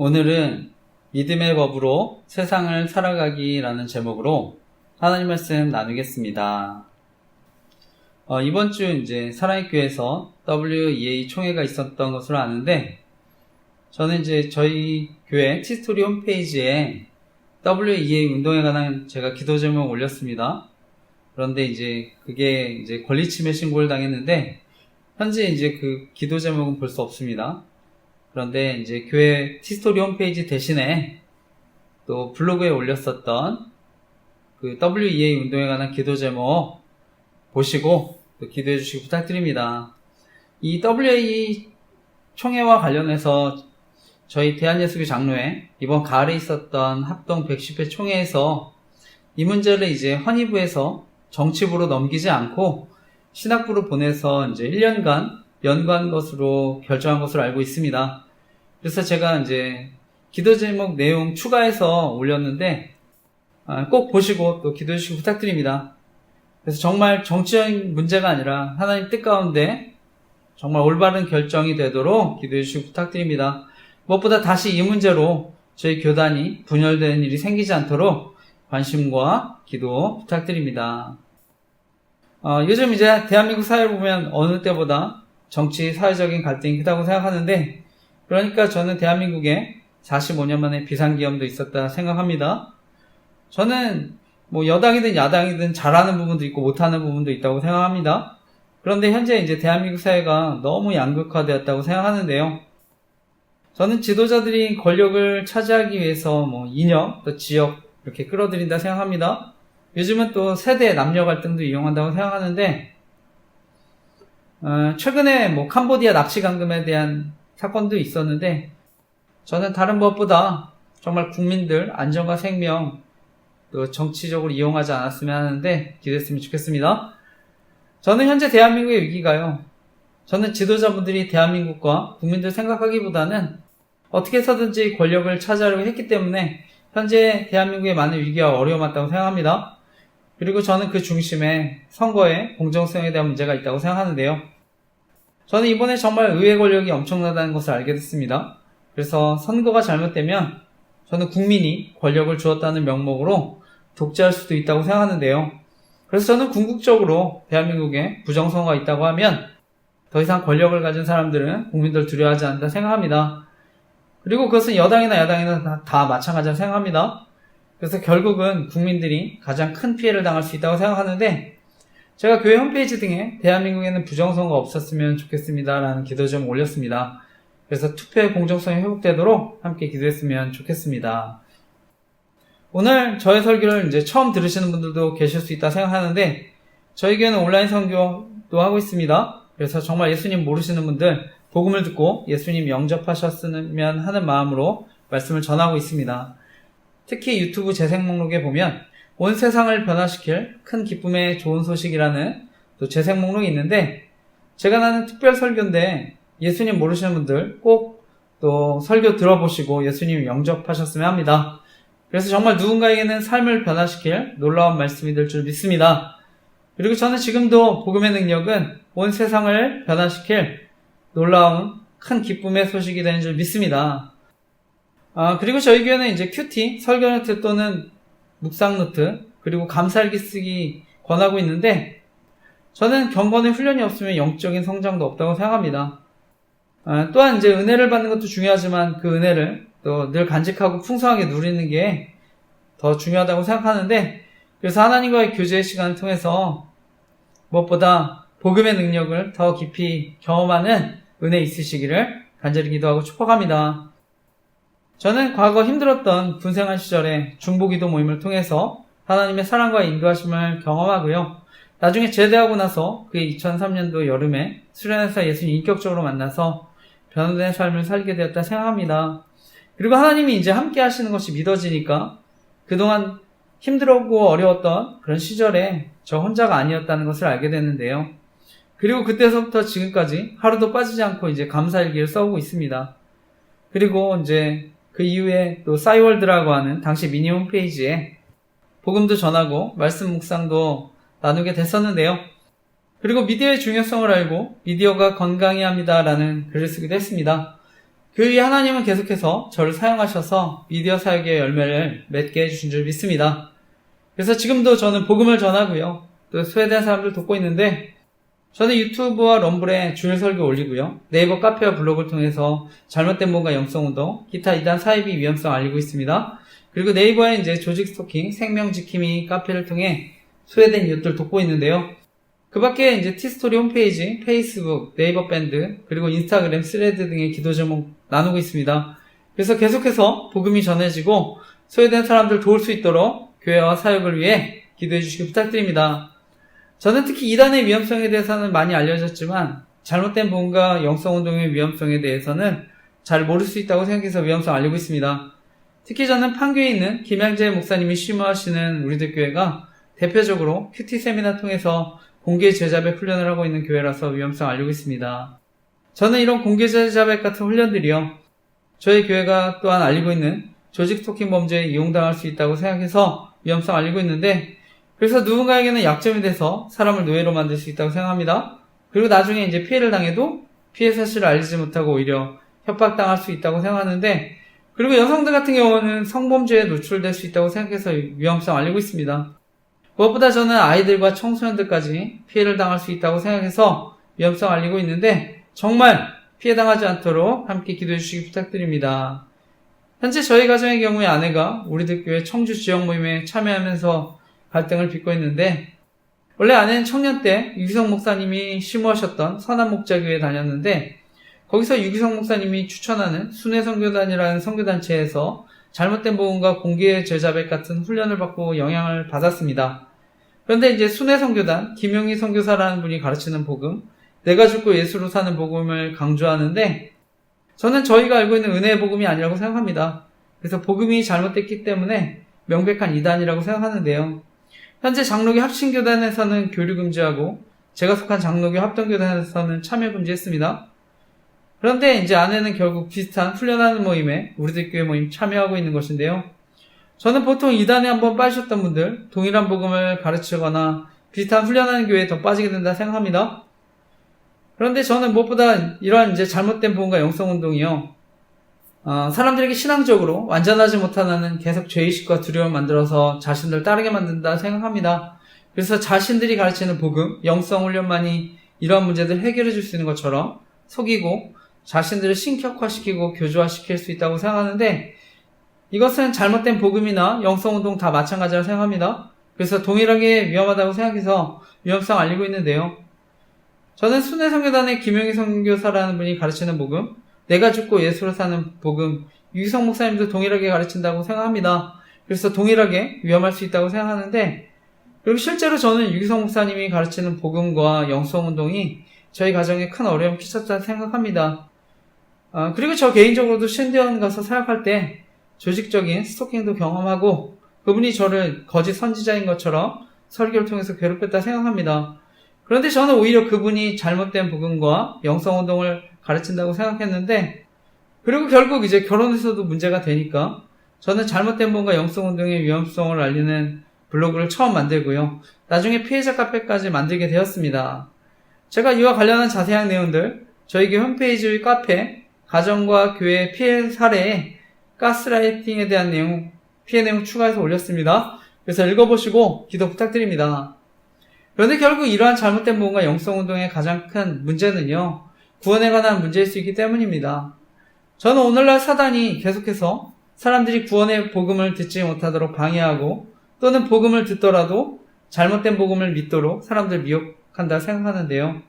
오늘은 믿음의 법으로 세상을 살아가기라는 제목으로 하나님 말씀 나누겠습니다. 이번 주 이제 사랑의 교회에서 WEA 총회가 있었던 것으로 아는데, 저는 이제 저희 교회 티스토리 홈페이지에 WEA 운동에 관한 제가 기도 제목 올렸습니다. 그런데 이제 그게 이제 권리침해 신고를 당했는데, 현재 이제 그 기도 제목은 볼 수 없습니다. 그런데 이제 교회 티스토리 홈페이지 대신에 또 블로그에 올렸었던 그 WEA 운동에 관한 기도 제목 보시고 또 기도해 주시기 부탁드립니다. 이 WEA 총회와 관련해서 저희 대한예수교 장로회 이번 가을에 있었던 합동 110회 총회에서 이 문제를 이제 헌의부에서 정치부로 넘기지 않고 신학부로 보내서 이제 1년간 연구한 것으로 결정한 것으로 알고 있습니다. 그래서 제가 이제 기도 제목 내용 추가해서 올렸는데 꼭 보시고 또 기도해 주시기 부탁드립니다. 그래서 정말 정치적인 문제가 아니라 하나님 뜻 가운데 정말 올바른 결정이 되도록 기도해 주시기 부탁드립니다. 무엇보다 다시 이 문제로 저희 교단이 분열되는 일이 생기지 않도록 관심과 기도 부탁드립니다. 요즘 이제 대한민국 사회를 보면 어느 때보다 정치, 사회적인 갈등이 크다고 생각하는데, 그러니까 저는 대한민국에 45년 만에 비상기염도 있었다 생각합니다. 저는 뭐 여당이든 야당이든 잘하는 부분도 있고 못하는 부분도 있다고 생각합니다. 그런데 현재 이제 대한민국 사회가 너무 양극화되었다고 생각하는데요. 저는 지도자들이 권력을 차지하기 위해서 뭐 이념, 또 지역 이렇게 끌어들인다 생각합니다. 요즘은 또 세대, 남녀 갈등도 이용한다고 생각하는데, 최근에 뭐 캄보디아 납치 강금에 대한 사건도 있었는데, 저는 다른 것보다 정말 국민들 안전과 생명 또 정치적으로 이용하지 않았으면 하는데 기도했으면 좋겠습니다. 저는 현재 대한민국의 위기가요, 저는 지도자분들이 대한민국과 국민들 생각하기보다는 어떻게 해서든지 권력을 차지하려고 했기 때문에 현재 대한민국의 많은 위기와 어려움이 있다고 생각합니다. 그리고 저는 그 중심에 선거의 공정성에 대한 문제가 있다고 생각하는데요. 저는 이번에 정말 의회 권력이 엄청나다는 것을 알게 됐습니다. 그래서 선거가 잘못되면 저는 국민이 권력을 주었다는 명목으로 독재할 수도 있다고 생각하는데요. 그래서 저는 궁극적으로 대한민국에 부정선거가 있다고 하면 더 이상 권력을 가진 사람들은 국민들 두려워하지 않는다 생각합니다. 그리고 그것은 여당이나 야당이나 다 마찬가지라 생각합니다. 그래서 결국은 국민들이 가장 큰 피해를 당할 수 있다고 생각하는데, 제가 교회 홈페이지 등에 대한민국에는 부정선거가 없었으면 좋겠습니다 라는 기도 좀 올렸습니다. 그래서 투표의 공정성이 회복되도록 함께 기도했으면 좋겠습니다. 오늘 저의 설교를 이제 처음 들으시는 분들도 계실 수 있다 생각하는데, 저희 교회는 온라인 선교도 하고 있습니다. 그래서 정말 예수님 모르시는 분들 복음을 듣고 예수님 영접하셨으면 하는 마음으로 말씀을 전하고 있습니다. 특히 유튜브 재생 목록에 보면 온 세상을 변화시킬 큰 기쁨의 좋은 소식이라는 또 재생 목록이 있는데, 제가 나는 특별 설교인데 예수님 모르시는 분들 꼭 또 설교 들어보시고 예수님 영접하셨으면 합니다. 그래서 정말 누군가에게는 삶을 변화시킬 놀라운 말씀이 될 줄 믿습니다. 그리고 저는 지금도 복음의 능력은 온 세상을 변화시킬 놀라운 큰 기쁨의 소식이 되는 줄 믿습니다. 그리고 저희 교회는 이제 큐티, 설교노트 또는 묵상노트, 그리고 감사일기 쓰기 권하고 있는데, 저는 경건의 훈련이 없으면 영적인 성장도 없다고 생각합니다. 또한 이제 은혜를 받는 것도 중요하지만 그 은혜를 또 늘 간직하고 풍성하게 누리는 게 더 중요하다고 생각하는데, 그래서 하나님과의 교제의 시간을 통해서 무엇보다 복음의 능력을 더 깊이 경험하는 은혜 있으시기를 간절히 기도하고 축복합니다. 저는 과거 힘들었던 군생활 시절에 중보기도 모임을 통해서 하나님의 사랑과 인도하심을 경험하고요. 나중에 제대하고 나서 그해 2003년도 여름에 수련회에서 예수님 인격적으로 만나서 변화된 삶을 살게 되었다 생각합니다. 그리고 하나님이 이제 함께 하시는 것이 믿어지니까 그동안 힘들었고 어려웠던 그런 시절에 저 혼자가 아니었다는 것을 알게 됐는데요. 그리고 그때서부터 지금까지 하루도 빠지지 않고 이제 감사일기를 써오고 있습니다. 그리고 이제 그 이후에 또 싸이월드라고 하는 당시 미니 홈페이지에 복음도 전하고 말씀 묵상도 나누게 됐었는데요. 그리고 미디어의 중요성을 알고 미디어가 건강해야 합니다라는 글을 쓰기도 했습니다. 그 위에 하나님은 계속해서 저를 사용하셔서 미디어 사역의 열매를 맺게 해주신 줄 믿습니다. 그래서 지금도 저는 복음을 전하고요. 또 소외된 사람들 돕고 있는데, 저는 유튜브와 럼블에 주일 설교 올리고요. 네이버 카페와 블로그를 통해서 잘못된 뭔가 영성운동, 기타 이단 사이비 위험성 알리고 있습니다. 그리고 네이버에 이제 조직 스토킹, 생명 지킴이 카페를 통해 소외된 이웃들 돕고 있는데요. 그 밖에 이제 티스토리 홈페이지, 페이스북, 네이버 밴드, 그리고 인스타그램, 스레드 등의 기도 제목 나누고 있습니다. 그래서 계속해서 복음이 전해지고 소외된 사람들 도울 수 있도록 교회와 사역을 위해 기도해 주시기 부탁드립니다. 저는 특히 이단의 위험성에 대해서는 많이 알려졌지만 잘못된 복음과 영성운동의 위험성에 대해서는 잘 모를 수 있다고 생각해서 위험성 알리고 있습니다. 특히 저는 판교에 있는 김양재 목사님이 심호하시는 우리들 교회가 대표적으로 큐티 세미나 통해서 공개 제자백 훈련을 하고 있는 교회라서 위험성 알리고 있습니다. 저는 이런 공개 제자백 같은 훈련들이요, 저희 교회가 또한 알리고 있는 조직 스토킹 범죄에 이용당할 수 있다고 생각해서 위험성 알리고 있는데, 그래서 누군가에게는 약점이 돼서 사람을 노예로 만들 수 있다고 생각합니다. 그리고 나중에 이제 피해를 당해도 피해 사실을 알리지 못하고 오히려 협박당할 수 있다고 생각하는데, 그리고 여성들 같은 경우는 성범죄에 노출될 수 있다고 생각해서 위험성 알리고 있습니다. 무엇보다 저는 아이들과 청소년들까지 피해를 당할 수 있다고 생각해서 위험성 알리고 있는데, 정말 피해당하지 않도록 함께 기도해 주시기 부탁드립니다. 현재 저희 가정의 경우에 아내가 우리들 교회 청주 지역 모임에 참여하면서 갈등을 빚고 있는데, 원래 아내는 청년 때 유기성 목사님이 심호하셨던 선한 목자교회에 다녔는데, 거기서 유기성 목사님이 추천하는 순회선교단이라는 선교단체에서 잘못된 복음과 공개 제자백 같은 훈련을 받고 영향을 받았습니다. 그런데 이제 순회선교단 김용희 선교사라는 분이 가르치는 복음, 내가 죽고 예수로 사는 복음을 강조하는데, 저는 저희가 알고 있는 은혜의 복음이 아니라고 생각합니다. 그래서 복음이 잘못됐기 때문에 명백한 이단이라고 생각하는데요. 현재 장로교 합신교단에서는 교류 금지하고 제가 속한 장로교 합동교단에서는 참여 금지했습니다. 그런데 이제 아내는 결국 비슷한 훈련하는 모임에 우리들 교회 모임 참여하고 있는 것인데요. 저는 보통 이단에 한번 빠지셨던 분들, 동일한 복음을 가르치거나 비슷한 훈련하는 교회에 더 빠지게 된다 생각합니다. 그런데 저는 무엇보다 이러한 이제 잘못된 복음과 영성운동이요, 사람들에게 신앙적으로 완전하지 못하는 계속 죄의식과 두려움을 만들어서 자신들 따르게 만든다 생각합니다. 그래서 자신들이 가르치는 복음, 영성훈련만이 이러한 문제들을 해결해 줄 수 있는 것처럼 속이고 자신들을 신격화시키고 교조화시킬 수 있다고 생각하는데, 이것은 잘못된 복음이나 영성운동 다 마찬가지라고 생각합니다. 그래서 동일하게 위험하다고 생각해서 위험성 알리고 있는데요. 저는 순회선교단의 김용희 선교사라는 분이 가르치는 복음, 내가 죽고 예수로 사는 복음, 유기성 목사님도 동일하게 가르친다고 생각합니다. 그래서 동일하게 위험할 수 있다고 생각하는데, 그리고 실제로 저는 유기성 목사님이 가르치는 복음과 영성운동이 저희 가정에 큰 어려움 끼쳤다 생각합니다. 그리고 저 개인적으로도 신대원 가서 사역할 때 조직적인 스토킹도 경험하고 그분이 저를 거짓 선지자인 것처럼 설교를 통해서 괴롭혔다 생각합니다. 그런데 저는 오히려 그분이 잘못된 복음과 영성운동을 가르친다고 생각했는데, 그리고 결국 이제 결혼에서도 문제가 되니까 저는 잘못된 복음과 영성운동의 위험성을 알리는 블로그를 처음 만들고요, 나중에 피해자 카페까지 만들게 되었습니다. 제가 이와 관련한 자세한 내용들 저희 교회 홈페이지 카페 가정과 교회 피해 사례에 가스라이팅에 대한 내용, 피해 내용 추가해서 올렸습니다. 그래서 읽어보시고 기도 부탁드립니다. 그런데 결국 이러한 잘못된 복음과 영성운동의 가장 큰 문제는요, 구원에 관한 문제일 수 있기 때문입니다. 저는 오늘날 사단이 계속해서 사람들이 구원의 복음을 듣지 못하도록 방해하고, 또는 복음을 듣더라도 잘못된 복음을 믿도록 사람들 미혹한다 생각하는데요.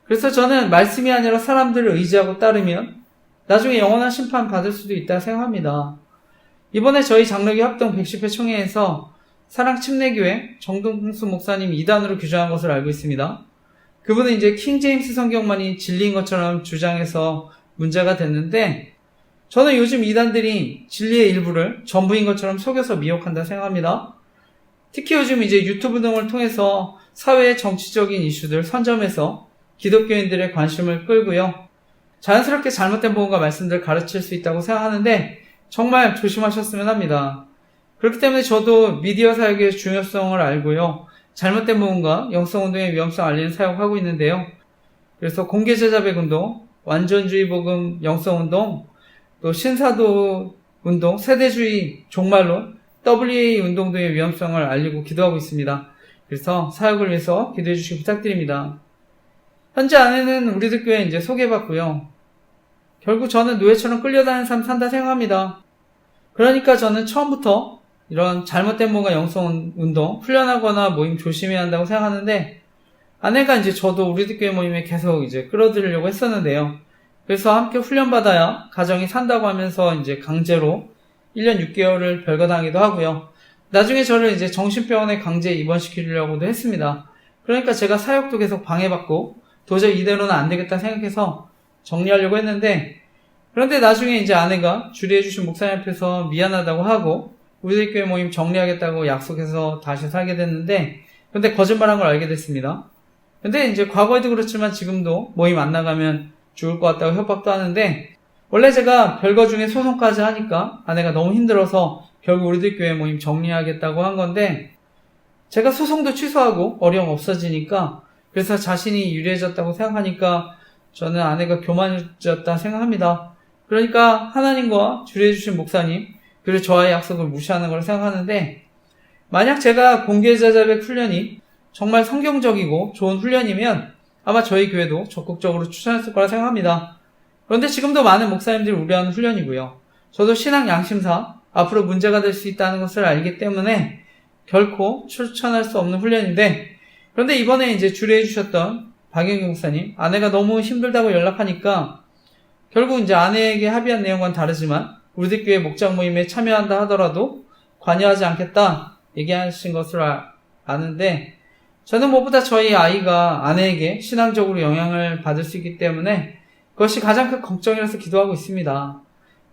그래서 저는 말씀이 아니라 사람들을 의지하고 따르면 나중에 영원한 심판 받을 수도 있다 생각합니다. 이번에 저희 장로교 합동 110회 총회에서 사랑침례교회 정동수 목사님 이단으로 규정한 것을 알고 있습니다. 그분은 이제 킹제임스 성경만이 진리인 것처럼 주장해서 문제가 됐는데, 저는 요즘 이단들이 진리의 일부를 전부인 것처럼 속여서 미혹한다 생각합니다. 특히 요즘 이제 유튜브 등을 통해서 사회의 정치적인 이슈들 선점해서 기독교인들의 관심을 끌고요, 자연스럽게 잘못된 복음과 말씀들을 가르칠 수 있다고 생각하는데 정말 조심하셨으면 합니다. 그렇기 때문에 저도 미디어 사역의 중요성을 알고요, 잘못된 복음과 영성운동의 위험성 알리는 사역하고 있는데요. 그래서 공개 제자백 운동, 완전주의 복음, 영성운동, 또 신사도 운동, 세대주의 종말론, WA 운동 등의 위험성을 알리고 기도하고 있습니다. 그래서 사역을 위해서 기도해 주시기 부탁드립니다. 현재 아내는 우리들 교회 이제 소개받고요. 결국 저는 노예처럼 끌려다니는 삶 산다 생각합니다. 그러니까 저는 처음부터 이런 잘못된 뭔가 영성 운동, 훈련하거나 모임 조심해야 한다고 생각하는데, 아내가 이제 저도 우리들 교회 모임에 계속 이제 끌어들이려고 했었는데요. 그래서 함께 훈련받아야 가정이 산다고 하면서 이제 강제로 1년 6개월을 별거당하기도 하고요. 나중에 저를 이제 정신병원에 강제 입원시키려고도 했습니다. 그러니까 제가 사역도 계속 방해받고 도저히 이대로는 안 되겠다 생각해서 정리하려고 했는데, 그런데 나중에 이제 아내가 주례해주신 목사님 앞에서 미안하다고 하고 우리들 교회 모임 정리하겠다고 약속해서 다시 살게 됐는데, 근데 거짓말한 걸 알게 됐습니다. 근데 이제 과거에도 그렇지만 지금도 모임 안 나가면 죽을 것 같다고 협박도 하는데, 원래 제가 별거 중에 소송까지 하니까 아내가 너무 힘들어서 결국 우리들 교회 모임 정리하겠다고 한 건데, 제가 소송도 취소하고 어려움 없어지니까, 그래서 자신이 유리해졌다고 생각하니까 저는 아내가 교만해졌다 생각합니다. 그러니까 하나님과 주례해주신 목사님, 그리고 저와의 약속을 무시하는 걸 생각하는데, 만약 제가 공개자자백 훈련이 정말 성경적이고 좋은 훈련이면 아마 저희 교회도 적극적으로 추천했을 거라 생각합니다. 그런데 지금도 많은 목사님들이 우려하는 훈련이고요. 저도 신앙 양심상 앞으로 문제가 될 수 있다는 것을 알기 때문에 결코 추천할 수 없는 훈련인데, 그런데 이번에 이제 주례해 주셨던 박영경 목사님, 아내가 너무 힘들다고 연락하니까 결국 이제 아내에게 합의한 내용과는 다르지만 우리들 교회 목장 모임에 참여한다 하더라도 관여하지 않겠다 얘기하신 것을 아는데, 저는 무엇보다 저희 아이가 아내에게 신앙적으로 영향을 받을 수 있기 때문에 그것이 가장 큰 걱정이라서 기도하고 있습니다.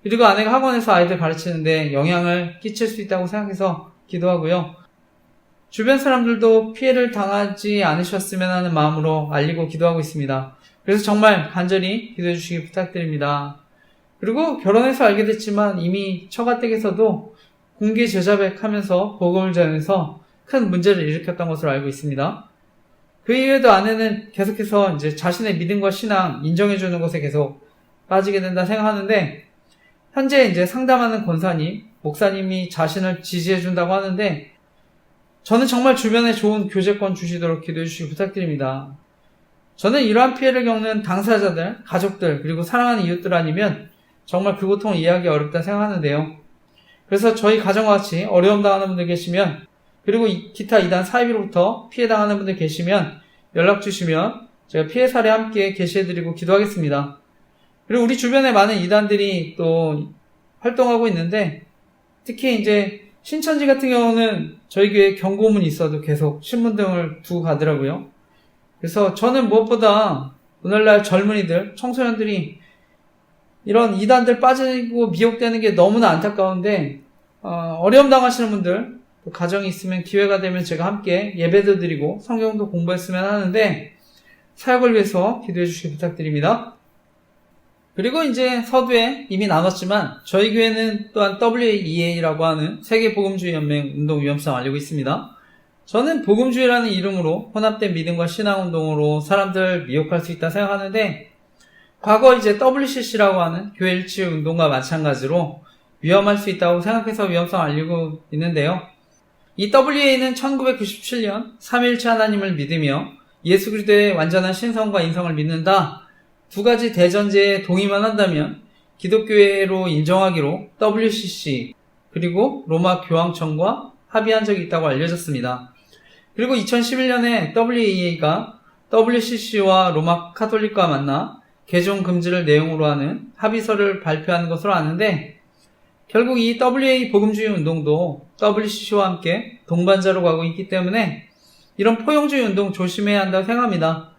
그리고 아내가 학원에서 아이들 가르치는데 영향을 끼칠 수 있다고 생각해서 기도하고요. 주변 사람들도 피해를 당하지 않으셨으면 하는 마음으로 알리고 기도하고 있습니다. 그래서 정말 간절히 기도해 주시기 부탁드립니다. 그리고 결혼해서 알게 됐지만 이미 처가댁에서도 공개 제자백 하면서 복음을 전해서 큰 문제를 일으켰던 것으로 알고 있습니다. 그 이후에도 아내는 계속해서 이제 자신의 믿음과 신앙 인정해주는 것에 계속 빠지게 된다 생각하는데, 현재 이제 상담하는 권사님, 목사님이 자신을 지지해준다고 하는데, 저는 정말 주변에 좋은 교제권 주시도록 기도해 주시기 부탁드립니다. 저는 이러한 피해를 겪는 당사자들, 가족들, 그리고 사랑하는 이웃들 아니면 정말 그 고통을 이해하기 어렵다 생각하는데요. 그래서 저희 가정과 같이 어려움 당하는 분들 계시면, 그리고 기타 이단 사이비로부터 피해당하는 분들 계시면 연락 주시면 제가 피해 사례 함께 게시해드리고 기도하겠습니다. 그리고 우리 주변에 많은 이단들이 또 활동하고 있는데, 특히 이제 신천지 같은 경우는 저희 교회에 경고문이 있어도 계속 신문 등을 두고 가더라고요. 그래서 저는 무엇보다 오늘날 젊은이들, 청소년들이 이런 이단들 빠지고 미혹되는 게 너무나 안타까운데, 어려움 당하시는 분들, 또 가정이 있으면 기회가 되면 제가 함께 예배도 드리고 성경도 공부했으면 하는데, 사역을 위해서 기도해 주시기 부탁드립니다. 그리고 이제 서두에 이미 나눴지만 저희 교회는 또한 WEA라고 하는 세계복음주의연맹 운동 위험성을 알리고 있습니다. 저는 복음주의라는 이름으로 혼합된 믿음과 신앙운동으로 사람들 미혹할 수 있다 생각하는데, 과거 이제 WCC라고 하는 교회 일치 운동과 마찬가지로 위험할 수 있다고 생각해서 위험성을 알리고 있는데요. 이 WA는 1997년 삼위일체 하나님을 믿으며 예수 그리스도의 완전한 신성과 인성을 믿는다, 두 가지 대전제에 동의만 한다면 기독교회로 인정하기로 WCC 그리고 로마 교황청과 합의한 적이 있다고 알려졌습니다. 그리고 2011년에 WEA가 WCC와 로마 카톨릭과 만나 개종 금지를 내용으로 하는 합의서를 발표한 것으로 아는데, 결국 이 WA 복음주의 운동도 WCC와 함께 동반자로 가고 있기 때문에 이런 포용주의 운동 조심해야 한다고 생각합니다.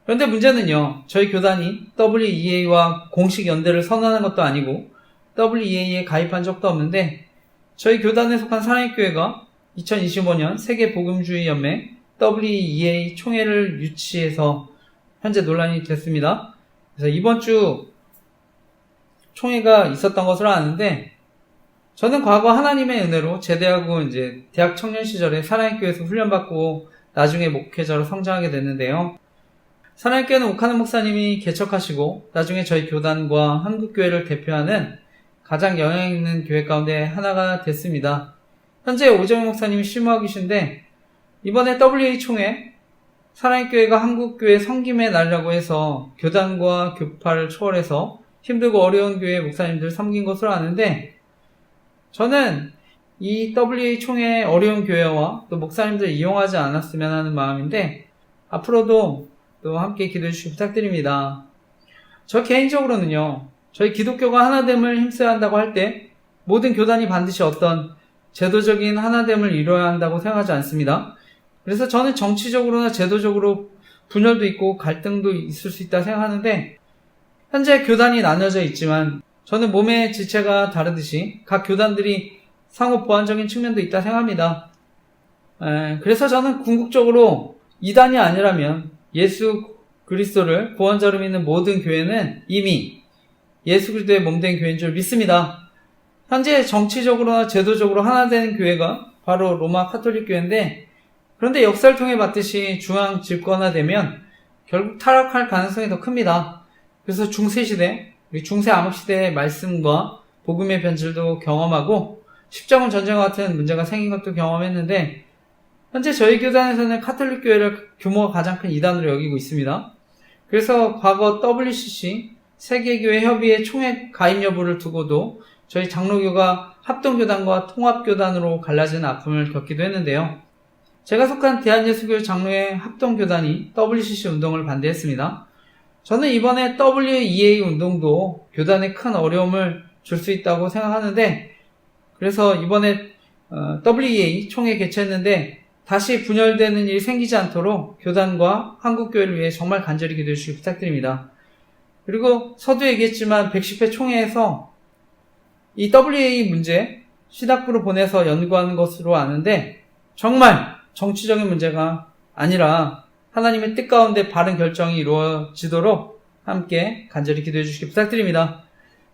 그런데 문제는요, 저희 교단이 WEA와 공식 연대를 선언한 것도 아니고 WEA에 가입한 적도 없는데, 저희 교단에 속한 사랑의교회가 2025년 세계복음주의연맹 WEA 총회를 유치해서 현재 논란이 됐습니다. 그래서 이번 주 총회가 있었던 것으로 아는데, 저는 과거 하나님의 은혜로 제대하고 이제 대학 청년 시절에 사랑의교회에서 훈련받고 나중에 목회자로 성장하게 됐는데요. 사랑의교회는 옥하는 목사님이 개척하시고 나중에 저희 교단과 한국교회를 대표하는 가장 영향 있는 교회 가운데 하나가 됐습니다. 현재 오정희 목사님이 심호하고 계신데 이번에 WA 총회 사랑의 교회가 한국교회 섬김의 날이라고 해서 교단과 교파를 초월해서 힘들고 어려운 교회 목사님들 섬긴 것으로 아는데 저는 이 WA 총회 어려운 교회와 또 목사님들 이용하지 않았으면 하는 마음인데 앞으로도 또 함께 기도해 주시기 부탁드립니다. 저 개인적으로는요, 저희 기독교가 하나됨을 힘써야 한다고 할 때 모든 교단이 반드시 어떤 제도적인 하나됨을 이루어야 한다고 생각하지 않습니다. 그래서 저는 정치적으로나 제도적으로 분열도 있고 갈등도 있을 수 있다 생각하는데 현재 교단이 나눠져 있지만 저는 몸의 지체가 다르듯이 각 교단들이 상호 보완적인 측면도 있다 생각합니다. 그래서 저는 궁극적으로 이단이 아니라면 예수 그리스도를 구원자로 믿는 모든 교회는 이미 예수 그리스도의 몸된 교회인 줄 믿습니다. 현재 정치적으로나 제도적으로 하나 되는 교회가 바로 로마 카톨릭 교회인데 그런데 역사를 통해 봤듯이 중앙 집권화되면 결국 타락할 가능성이 더 큽니다. 그래서 중세시대, 우리 중세 암흑시대의 말씀과 복음의 변질도 경험하고 십자군 전쟁과 같은 문제가 생긴 것도 경험했는데 현재 저희 교단에서는 카톨릭 교회를 규모가 가장 큰 이단으로 여기고 있습니다. 그래서 과거 WCC 세계교회 협의회 총회 가입 여부를 두고도 저희 장로교가 합동교단과 통합교단으로 갈라지는 아픔을 겪기도 했는데요. 제가 속한 대한예수교회 장로회 합동교단이 WCC 운동을 반대했습니다. 저는 이번에 WEA 운동도 교단에 큰 어려움을 줄 수 있다고 생각하는데 그래서 이번에 WEA 총회 개최했는데 다시 분열되는 일이 생기지 않도록 교단과 한국교회를 위해 정말 간절히 기도해 주시기 부탁드립니다. 그리고 서두에 얘기했지만 110회 총회에서 이 WEA 문제 시닥부로 보내서 연구하는 것으로 아는데 정말 정치적인 문제가 아니라 하나님의 뜻 가운데 바른 결정이 이루어지도록 함께 간절히 기도해 주시기 부탁드립니다.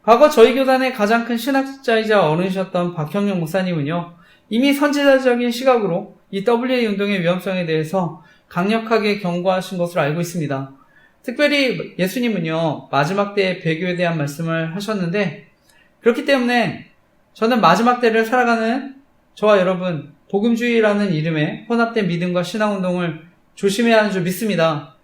과거 저희 교단의 가장 큰 신학자이자 어른이셨던 박형영 목사님은요, 이미 선지자적인 시각으로 이 WA 운동의 위험성에 대해서 강력하게 경고하신 것으로 알고 있습니다. 특별히 예수님은요, 마지막 때의 배교에 대한 말씀을 하셨는데 그렇기 때문에 저는 마지막 때를 살아가는 저와 여러분 복음주의라는 이름의 혼합된 믿음과 신앙운동을 조심해야 하는 줄 믿습니다.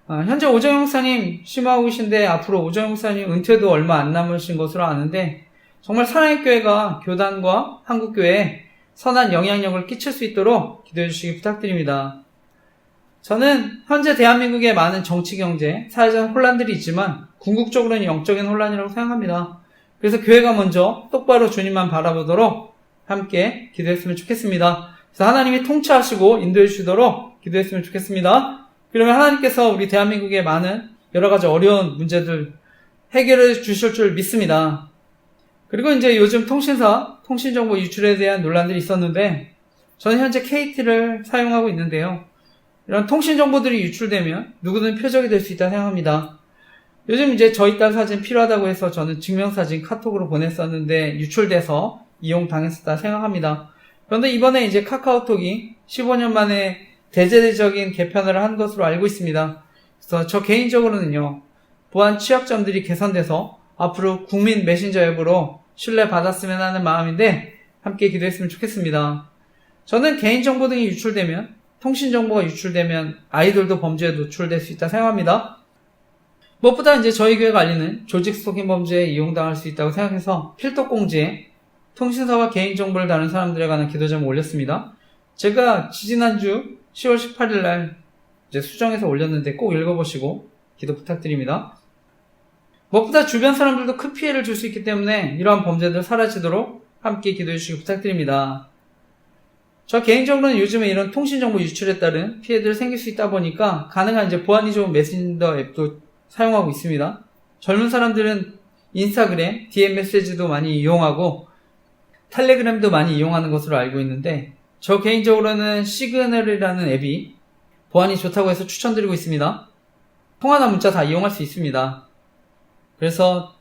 현재 오정영 목사님 심호하고 계신데 앞으로 오정영 목사님 은퇴도 얼마 안 남으신 것으로 아는데 정말 사랑의 교회가 교단과 한국교회에 선한 영향력을 끼칠 수 있도록 기도해 주시기 부탁드립니다. 저는 현재 대한민국에 많은 정치, 경제, 사회적 혼란들이 있지만 궁극적으로는 영적인 혼란이라고 생각합니다. 그래서 교회가 먼저 똑바로 주님만 바라보도록 함께 기도했으면 좋겠습니다. 그래서 하나님이 통치하시고 인도해 주시도록 기도했으면 좋겠습니다. 그러면 하나님께서 우리 대한민국의 많은 여러 가지 어려운 문제들 해결해 주실 줄 믿습니다. 그리고 이제 요즘 통신사, 통신정보 유출에 대한 논란들이 있었는데 저는 현재 KT를 사용하고 있는데요. 이런 통신정보들이 유출되면 누구든 표적이 될 수 있다고 생각합니다. 요즘 이제 저희 딸 사진 필요하다고 해서 저는 증명사진 카톡으로 보냈었는데 유출돼서 이용당했었다 생각합니다. 그런데 이번에 이제 카카오톡이 15년 만에 대대적인 개편을 한 것으로 알고 있습니다. 그래서 저 개인적으로는요, 보안 취약점들이 개선돼서 앞으로 국민 메신저 앱으로 신뢰받았으면 하는 마음인데 함께 기도했으면 좋겠습니다. 저는 개인정보 등이 유출되면, 통신정보가 유출되면 아이들도 범죄에 노출될 수 있다 생각합니다. 무엇보다 이제 저희 교회가 알리는 조직 스토킹 범죄에 이용당할 수 있다고 생각해서 필독공지에 통신사와 개인정보를 다룬 사람들에 관한 기도점을 올렸습니다. 제가 지지난주 10월 18일 날 이제 수정해서 올렸는데 꼭 읽어보시고 기도 부탁드립니다. 무엇보다 주변 사람들도 큰 피해를 줄 수 있기 때문에 이러한 범죄들 사라지도록 함께 기도해 주시기 부탁드립니다. 저 개인적으로는 요즘에 이런 통신정보 유출에 따른 피해들이 생길 수 있다 보니까 가능한 이제 보안이 좋은 메신저 앱도 사용하고 있습니다. 젊은 사람들은 인스타그램, DM 메시지도 많이 이용하고 텔레그램도 많이 이용하는 것으로 알고 있는데 저 개인적으로는 시그널이라는 앱이 보안이 좋다고 해서 추천드리고 있습니다. 통화나 문자 다 이용할 수 있습니다. 그래서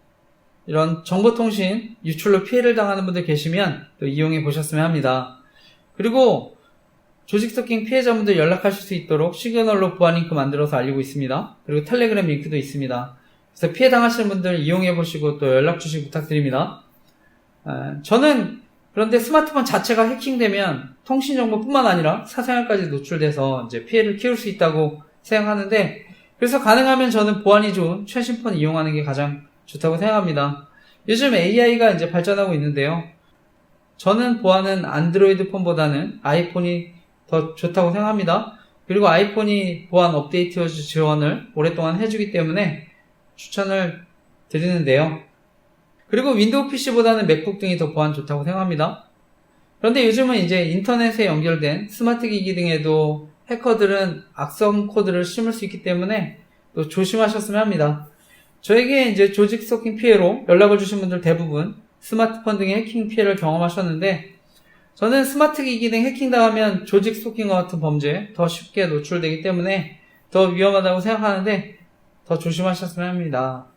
이런 정보통신 유출로 피해를 당하는 분들 계시면 또 이용해 보셨으면 합니다. 그리고 조직 스토킹 피해자분들 연락하실 수 있도록 시그널로 보안 링크 만들어서 알리고 있습니다. 그리고 텔레그램 링크도 있습니다. 그래서 피해 당하시는 분들 이용해 보시고 또 연락 주시기 부탁드립니다. 저는 그런데 스마트폰 자체가 해킹되면 통신정보뿐만 아니라 사생활까지 노출돼서 이제 피해를 키울 수 있다고 생각하는데, 그래서 가능하면 저는 보안이 좋은 최신 폰 이용하는 게 가장 좋다고 생각합니다. 요즘 AI가 이제 발전하고 있는데요. 저는 보안은 안드로이드 폰보다는 아이폰이 더 좋다고 생각합니다. 그리고 아이폰이 보안 업데이트 지원을 오랫동안 해주기 때문에 추천을 드리는데요. 그리고 윈도우 PC보다는 맥북 등이 더 보안 좋다고 생각합니다. 그런데 요즘은 이제 인터넷에 연결된 스마트 기기 등에도 해커들은 악성 코드를 심을 수 있기 때문에 또 조심하셨으면 합니다. 저에게 이제 조직 스토킹 피해로 연락을 주신 분들 대부분 스마트폰 등의 해킹 피해를 경험하셨는데, 저는 스마트 기기 등 해킹당하면 조직 스토킹과 같은 범죄에 더 쉽게 노출되기 때문에 더 위험하다고 생각하는데 더 조심하셨으면 합니다.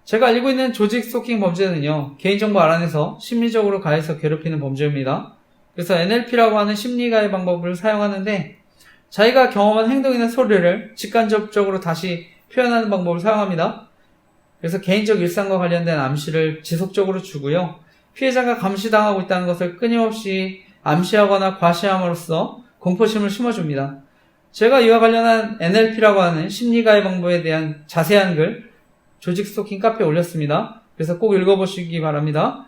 제가 알고 있는 조직 스토킹 범죄는요, 개인정보 알아내서 심리적으로 가해서 괴롭히는 범죄입니다. 그래서 NLP라고 하는 심리가해 방법을 사용하는데, 자기가 경험한 행동이나 소리를 직간접적으로 다시 표현하는 방법을 사용합니다. 그래서 개인적 일상과 관련된 암시를 지속적으로 주고요, 피해자가 감시당하고 있다는 것을 끊임없이 암시하거나 과시함으로써 공포심을 심어줍니다. 제가 이와 관련한 NLP라고 하는 심리가해 방법에 대한 자세한 글 조직 스토킹 카페에 올렸습니다. 그래서 꼭 읽어보시기 바랍니다.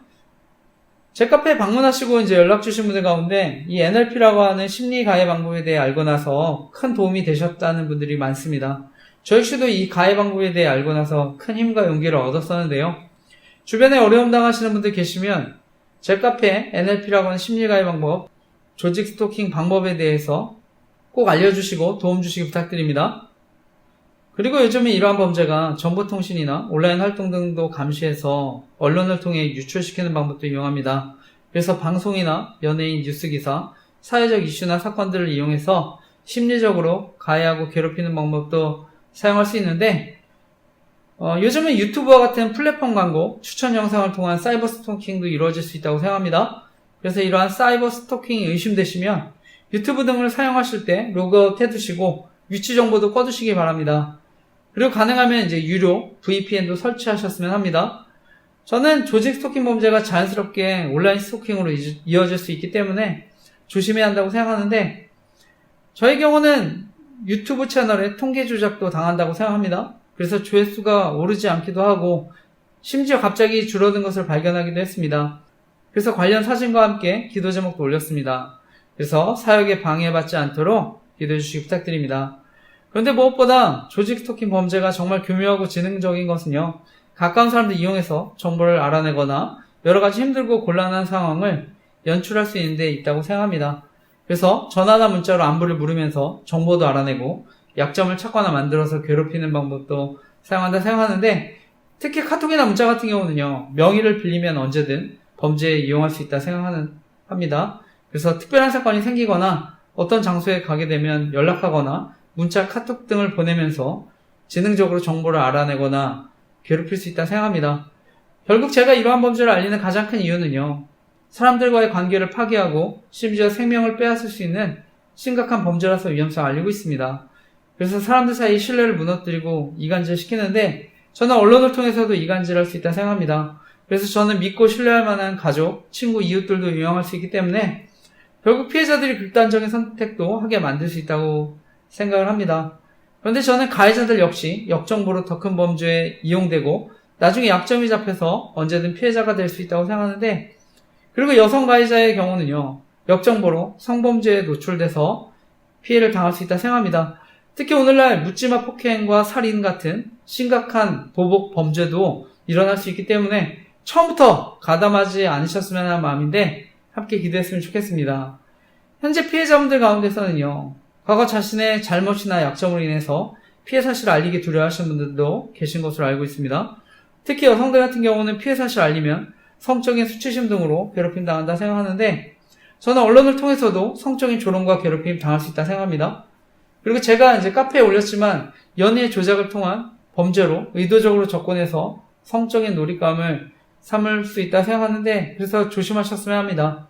제 카페에 방문하시고 이제 연락 주신 분들 가운데 이 NLP라고 하는 심리 가해 방법에 대해 알고 나서 큰 도움이 되셨다는 분들이 많습니다. 저 역시도 이 가해 방법에 대해 알고 나서 큰 힘과 용기를 얻었었는데요. 주변에 어려움 당하시는 분들 계시면 제 카페에 NLP라고 하는 심리 가해 방법, 조직 스토킹 방법에 대해서 꼭 알려주시고 도움 주시기 부탁드립니다. 그리고 요즘에 이러한 범죄가 정보통신이나 온라인 활동 등도 감시해서 언론을 통해 유출시키는 방법도 이용합니다. 그래서 방송이나 연예인 뉴스기사, 사회적 이슈나 사건들을 이용해서 심리적으로 가해하고 괴롭히는 방법도 사용할 수 있는데, 요즘은 유튜브와 같은 플랫폼 광고, 추천 영상을 통한 사이버 스토킹도 이루어질 수 있다고 생각합니다. 그래서 이러한 사이버 스토킹이 의심되시면 유튜브 등을 사용하실 때 로그아웃 해두시고 위치 정보도 꺼두시기 바랍니다. 그리고 가능하면 이제 유료 VPN도 설치하셨으면 합니다. 저는 조직 스토킹 범죄가 자연스럽게 온라인 스토킹으로 이어질 수 있기 때문에 조심해야 한다고 생각하는데, 저의 경우는 유튜브 채널에 통계 조작도 당한다고 생각합니다. 그래서 조회수가 오르지 않기도 하고 심지어 갑자기 줄어든 것을 발견하기도 했습니다. 그래서 관련 사진과 함께 기도 제목도 올렸습니다. 그래서 사역에 방해받지 않도록 기도해 주시기 부탁드립니다. 그런데 무엇보다 조직 스토킹 범죄가 정말 교묘하고 지능적인 것은요, 가까운 사람들 이용해서 정보를 알아내거나 여러 가지 힘들고 곤란한 상황을 연출할 수 있는 데 있다고 생각합니다. 그래서 전화나 문자로 안부를 물으면서 정보도 알아내고 약점을 찾거나 만들어서 괴롭히는 방법도 사용한다 생각하는데, 특히 카톡이나 문자 같은 경우는요, 명의를 빌리면 언제든 범죄에 이용할 수 있다 생각합니다. 그래서 특별한 사건이 생기거나 어떤 장소에 가게 되면 연락하거나 문자, 카톡 등을 보내면서 지능적으로 정보를 알아내거나 괴롭힐 수 있다 생각합니다. 결국 제가 이러한 범죄를 알리는 가장 큰 이유는요, 사람들과의 관계를 파괴하고 심지어 생명을 빼앗을 수 있는 심각한 범죄라서 위험성을 알리고 있습니다. 그래서 사람들 사이 신뢰를 무너뜨리고 이간질 시키는데, 저는 언론을 통해서도 이간질할 수 있다 생각합니다. 그래서 저는 믿고 신뢰할 만한 가족, 친구, 이웃들도 이용할 수 있기 때문에 결국 피해자들이 극단적인 선택도 하게 만들 수 있다고 생각을 합니다. 그런데 저는 가해자들 역시 역정보로 더 큰 범죄에 이용되고 나중에 약점이 잡혀서 언제든 피해자가 될 수 있다고 생각하는데, 그리고 여성 가해자의 경우는요, 역정보로 성범죄에 노출돼서 피해를 당할 수 있다 생각합니다. 특히 오늘날 묻지마 폭행과 살인 같은 심각한 보복 범죄도 일어날 수 있기 때문에 처음부터 가담하지 않으셨으면 하는 마음인데 함께 기도했으면 좋겠습니다. 현재 피해자분들 가운데서는요, 과거 자신의 잘못이나 약점으로 인해서 피해 사실을 알리기 두려워하시는 분들도 계신 것으로 알고 있습니다. 특히 여성들 같은 경우는 피해 사실을 알리면 성적인 수치심 등으로 괴롭힘 당한다 생각하는데, 저는 언론을 통해서도 성적인 조롱과 괴롭힘 당할 수 있다 생각합니다. 그리고 제가 이제 카페에 올렸지만 연예 조작을 통한 범죄로 의도적으로 접근해서 성적인 놀잇감을 삼을 수 있다 생각하는데, 그래서 조심하셨으면 합니다.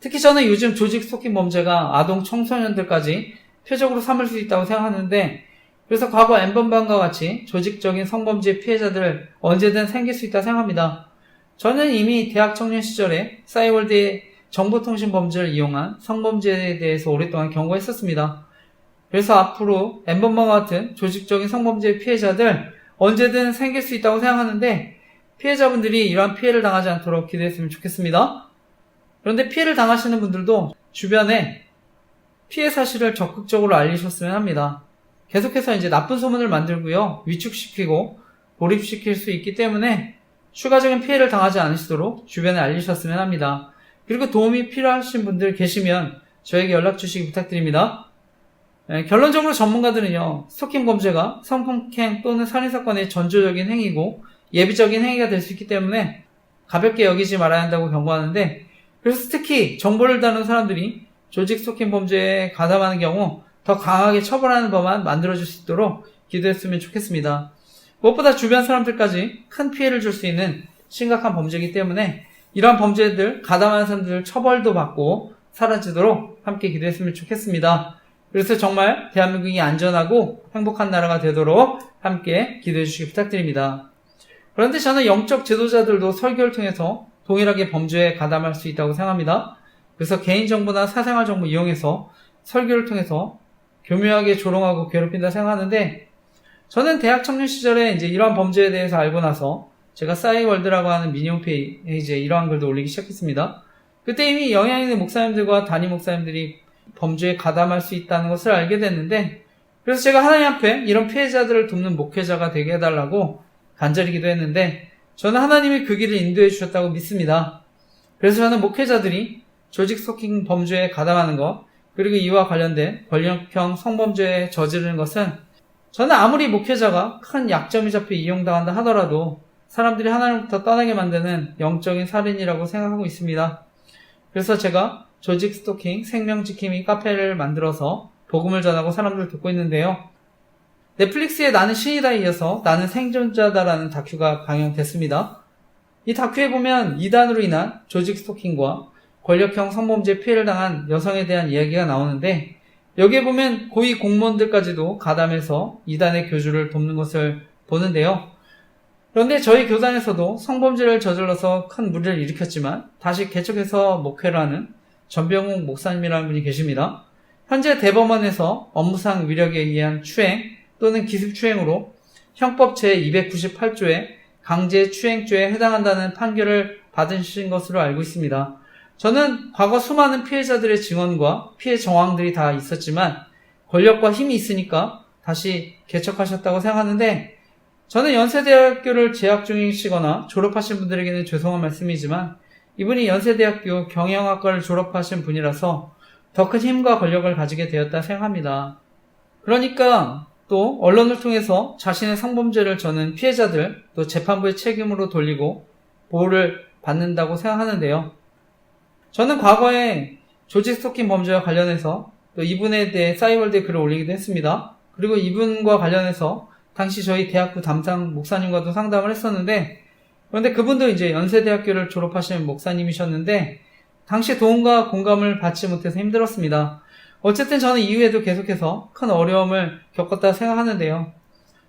특히 저는 요즘 조직 스토킹 범죄가 아동 청소년들까지 표적으로 삼을 수 있다고 생각하는데, 그래서 과거 N번방과 같이 조직적인 성범죄 피해자들 언제든 생길 수 있다 생각합니다. 저는 이미 대학 청년 시절에 싸이월드의 정보통신 범죄를 이용한 성범죄에 대해서 오랫동안 경고했었습니다. 그래서 앞으로 엠번방과 같은 조직적인 성범죄 피해자들 언제든 생길 수 있다고 생각하는데 피해자분들이 이러한 피해를 당하지 않도록 기도했으면 좋겠습니다. 그런데 피해를 당하시는 분들도 주변에 피해 사실을 적극적으로 알리셨으면 합니다. 계속해서 이제 나쁜 소문을 만들고요. 위축시키고 몰입시킬 수 있기 때문에 추가적인 피해를 당하지 않으시도록 주변에 알리셨으면 합니다. 그리고 도움이 필요하신 분들 계시면 저에게 연락 주시기 부탁드립니다. 결론적으로 전문가들은요, 스토킹 범죄가 성폭행 또는 살인사건의 전조적인 행위고 예비적인 행위가 될 수 있기 때문에 가볍게 여기지 말아야 한다고 경고하는데, 그래서 특히 정보를 다루는 사람들이 조직 스토킹 범죄에 가담하는 경우 더 강하게 처벌하는 법안 만들어줄 수 있도록 기도했으면 좋겠습니다. 무엇보다 주변 사람들까지 큰 피해를 줄 수 있는 심각한 범죄이기 때문에 이러한 범죄들 가담하는 사람들 처벌도 받고 사라지도록 함께 기도했으면 좋겠습니다. 그래서 정말 대한민국이 안전하고 행복한 나라가 되도록 함께 기도해 주시기 부탁드립니다. 그런데 저는 영적 지도자들도 설교를 통해서 동일하게 범죄에 가담할 수 있다고 생각합니다. 그래서 개인정보나 사생활 정보 이용해서 설교를 통해서 교묘하게 조롱하고 괴롭힌다 생각하는데, 저는 대학 청년 시절에 이제 이러한 범죄에 대해서 알고 나서 제가 싸이월드라고 하는 미니 홈페이지에 이러한 글도 올리기 시작했습니다. 그때 이미 영향 있는 목사님들과 담임 목사님들이 범죄에 가담할 수 있다는 것을 알게 됐는데, 그래서 제가 하나님 앞에 이런 피해자들을 돕는 목회자가 되게 해달라고 간절히 기도했는데, 저는 하나님이 그 길을 인도해 주셨다고 믿습니다. 그래서 저는 목회자들이 조직 스토킹 범죄에 가담하는 것, 그리고 이와 관련된 권력형 성범죄에 저지르는 것은, 저는 아무리 목회자가 큰 약점이 잡혀 이용당한다 하더라도 사람들이 하나님부터 떠나게 만드는 영적인 살인이라고 생각하고 있습니다. 그래서 제가 조직 스토킹 생명지킴이 카페를 만들어서 복음을 전하고 사람들을 돕고 있는데요. 넷플릭스의 나는 신이다에 이어서 나는 생존자다라는 다큐가 방영됐습니다. 이 다큐에 보면 이단으로 인한 조직 스토킹과 권력형 성범죄 피해를 당한 여성에 대한 이야기가 나오는데, 여기에 보면 고위 공무원들까지도 가담해서 이단의 교주를 돕는 것을 보는데요. 그런데 저희 교단에서도 성범죄를 저질러서 큰 무리를 일으켰지만 다시 개척해서 목회를 하는 전병욱 목사님이라는 분이 계십니다. 현재 대법원에서 업무상 위력에 의한 추행 또는 기습추행으로 형법 제298조의 강제추행죄에 해당한다는 판결을 받으신 것으로 알고 있습니다. 저는 과거 수많은 피해자들의 증언과 피해 정황들이 다 있었지만 권력과 힘이 있으니까 다시 개척하셨다고 생각하는데, 저는 연세대학교를 재학 중이시거나 졸업하신 분들에게는 죄송한 말씀이지만 이분이 연세대학교 경영학과를 졸업하신 분이라서 더 큰 힘과 권력을 가지게 되었다 생각합니다. 그러니까 또 언론을 통해서 자신의 성범죄를 저는 피해자들 또 재판부의 책임으로 돌리고 보호를 받는다고 생각하는데요. 저는 과거에 조직 스토킹 범죄와 관련해서 또 이분에 대해 싸이월드에 글을 올리기도 했습니다. 그리고 이분과 관련해서 당시 저희 대학부 담당 목사님과도 상담을 했었는데, 그런데 그분도 이제 연세대학교를 졸업하신 목사님이셨는데 당시 도움과 공감을 받지 못해서 힘들었습니다. 어쨌든 저는 이후에도 계속해서 큰 어려움을 겪었다 생각하는데요.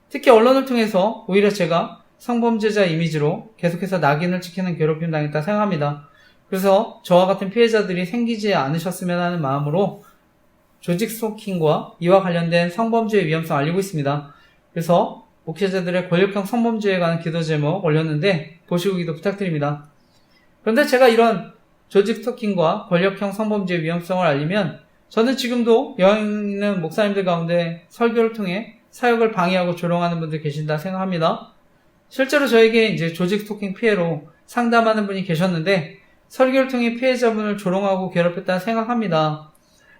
특히 언론을 통해서 오히려 제가 성범죄자 이미지로 계속해서 낙인을 찍히는 괴롭힘 당했다 생각합니다. 그래서 저와 같은 피해자들이 생기지 않으셨으면 하는 마음으로 조직 스토킹과 이와 관련된 성범죄의 위험성을 알리고 있습니다. 그래서 목회자들의 권력형 성범죄에 관한 기도 제목 올렸는데 보시고 기도 부탁드립니다. 그런데 제가 이런 조직 스토킹과 권력형 성범죄의 위험성을 알리면 저는 지금도 영향 있는 목사님들 가운데 설교를 통해 사역을 방해하고 조롱하는 분들 계신다 생각합니다. 실제로 저에게 이제 조직 스토킹 피해로 상담하는 분이 계셨는데 설교를 통해 피해자분을 조롱하고 괴롭혔다 생각합니다.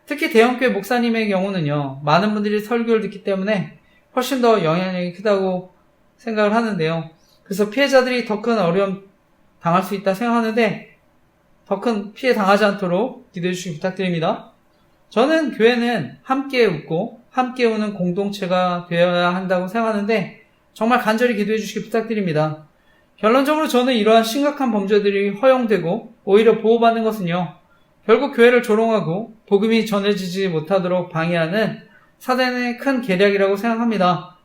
특히 대형교회 목사님의 경우는요, 많은 분들이 설교를 듣기 때문에 훨씬 더 영향력이 크다고 생각을 하는데요. 그래서 피해자들이 더 큰 어려움 당할 수 있다 생각하는데 더 큰 피해 당하지 않도록 기도해 주시기 부탁드립니다. 저는 교회는 함께 웃고 함께 우는 공동체가 되어야 한다고 생각하는데 정말 간절히 기도해 주시기 부탁드립니다. 결론적으로 저는 이러한 심각한 범죄들이 허용되고 오히려 보호받는 것은요, 결국 교회를 조롱하고 복음이 전해지지 못하도록 방해하는 사단의 큰 계략이라고 생각합니다.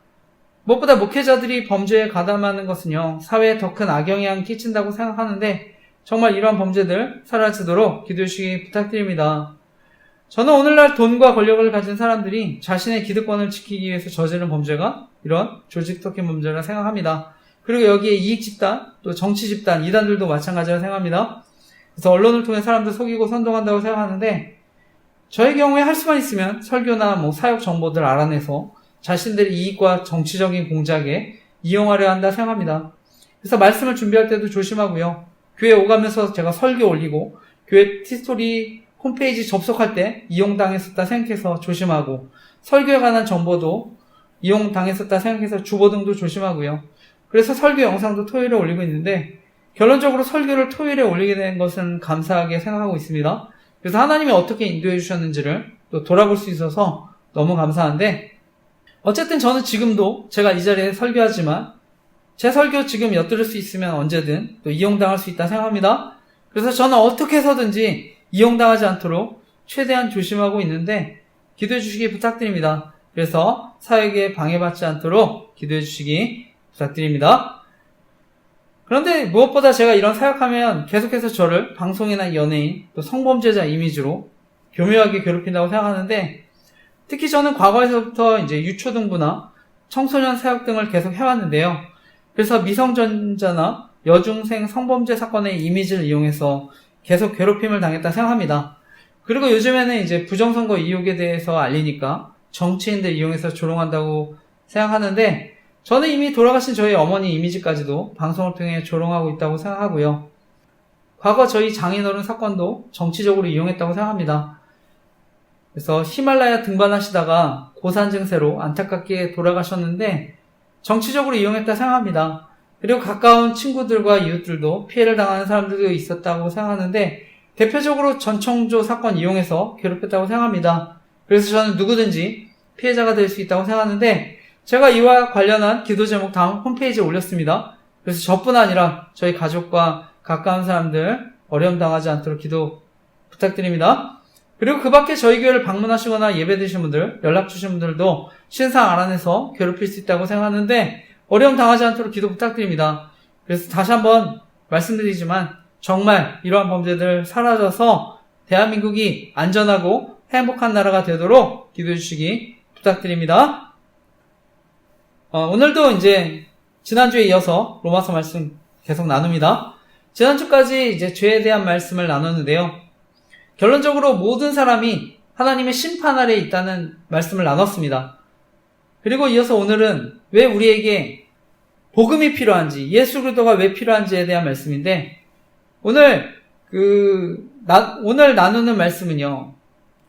무엇보다 목회자들이 범죄에 가담하는 것은요, 사회에 더 큰 악영향을 끼친다고 생각하는데 정말 이러한 범죄들 사라지도록 기도해 주시기 부탁드립니다. 저는 오늘날 돈과 권력을 가진 사람들이 자신의 기득권을 지키기 위해서 저지른 범죄가 이런 조직적인 범죄라 생각합니다. 그리고 여기에 이익집단, 또 정치집단, 이단들도 마찬가지라 생각합니다. 그래서 언론을 통해 사람들 속이고 선동한다고 생각하는데 저의 경우에 할 수만 있으면 설교나 사역 정보들 알아내서 자신들의 이익과 정치적인 공작에 이용하려 한다 생각합니다. 그래서 말씀을 준비할 때도 조심하고요. 교회 오가면서 제가 설교 올리고 교회 티스토리 홈페이지 접속할 때 이용당했었다 생각해서 조심하고 설교에 관한 정보도 이용당했었다 생각해서 주보등도 조심하고요. 그래서 설교 영상도 토요일에 올리고 있는데 결론적으로 설교를 토요일에 올리게 된 것은 감사하게 생각하고 있습니다. 그래서 하나님이 어떻게 인도해 주셨는지를 또 돌아볼 수 있어서 너무 감사한데 어쨌든 저는 지금도 제가 이 자리에 설교하지만 제 설교 지금 엿들을 수 있으면 언제든 또 이용당할 수 있다 생각합니다. 그래서 저는 어떻게 해서든지 이용당하지 않도록 최대한 조심하고 있는데 기도해 주시기 부탁드립니다. 그래서 사역에 방해받지 않도록 기도해 주시기 부탁드립니다. 그런데 무엇보다 제가 이런 사역하면 계속해서 저를 방송이나 연예인 또 성범죄자 이미지로 교묘하게 괴롭힌다고 생각하는데 특히 저는 과거에서부터 이제 유초등부나 청소년 사역 등을 계속 해왔는데요. 그래서 미성년자나 여중생 성범죄 사건의 이미지를 이용해서 계속 괴롭힘을 당했다 생각합니다. 그리고 요즘에는 이제 부정선거 의혹에 대해서 알리니까 정치인들 이용해서 조롱한다고 생각하는데 저는 이미 돌아가신 저희 어머니 이미지까지도 방송을 통해 조롱하고 있다고 생각하고요. 과거 저희 장인어른 사건도 정치적으로 이용했다고 생각합니다. 그래서 히말라야 등반하시다가 고산 증세로 안타깝게 돌아가셨는데 정치적으로 이용했다 생각합니다. 그리고 가까운 친구들과 이웃들도 피해를 당하는 사람들도 있었다고 생각하는데 대표적으로 전청조 사건 이용해서 괴롭혔다고 생각합니다. 그래서 저는 누구든지 피해자가 될 수 있다고 생각하는데 제가 이와 관련한 기도 제목 다음 홈페이지에 올렸습니다. 그래서 저뿐 아니라 저희 가족과 가까운 사람들 어려움 당하지 않도록 기도 부탁드립니다. 그리고 그 밖에 저희 교회를 방문하시거나 예배 드신 분들, 연락 주신 분들도 신상 알아내서 괴롭힐 수 있다고 생각하는데 어려움 당하지 않도록 기도 부탁드립니다. 그래서 다시 한번 말씀드리지만 정말 이러한 범죄들 사라져서 대한민국이 안전하고 행복한 나라가 되도록 기도해 주시기 부탁드립니다. 오늘도 이제 지난주에 이어서 로마서 말씀 계속 나눕니다. 지난주까지 이제 죄에 대한 말씀을 나눴는데요. 결론적으로 모든 사람이 하나님의 심판 아래에 있다는 말씀을 나눴습니다. 그리고 이어서 오늘은 왜 우리에게 복음이 필요한지, 예수 그리스도가 왜 필요한지에 대한 말씀인데 오늘 나누는 말씀은요.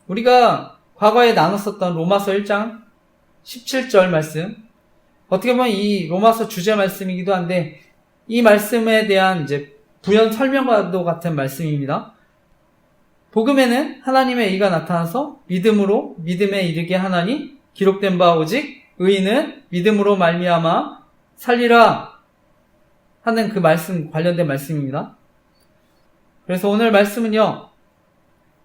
우리가 과거에 나눴었던 로마서 1장 17절 말씀, 어떻게 보면 이 로마서 주제 말씀이기도 한데 이 말씀에 대한 이제 부연 설명과도 같은 말씀입니다. 복음에는 하나님의 의가 나타나서 믿음으로 믿음에 이르게 하나니 기록된 바 오직 의인은 믿음으로 말미암아 살리라 하는 그 말씀 관련된 말씀입니다. 그래서 오늘 말씀은요.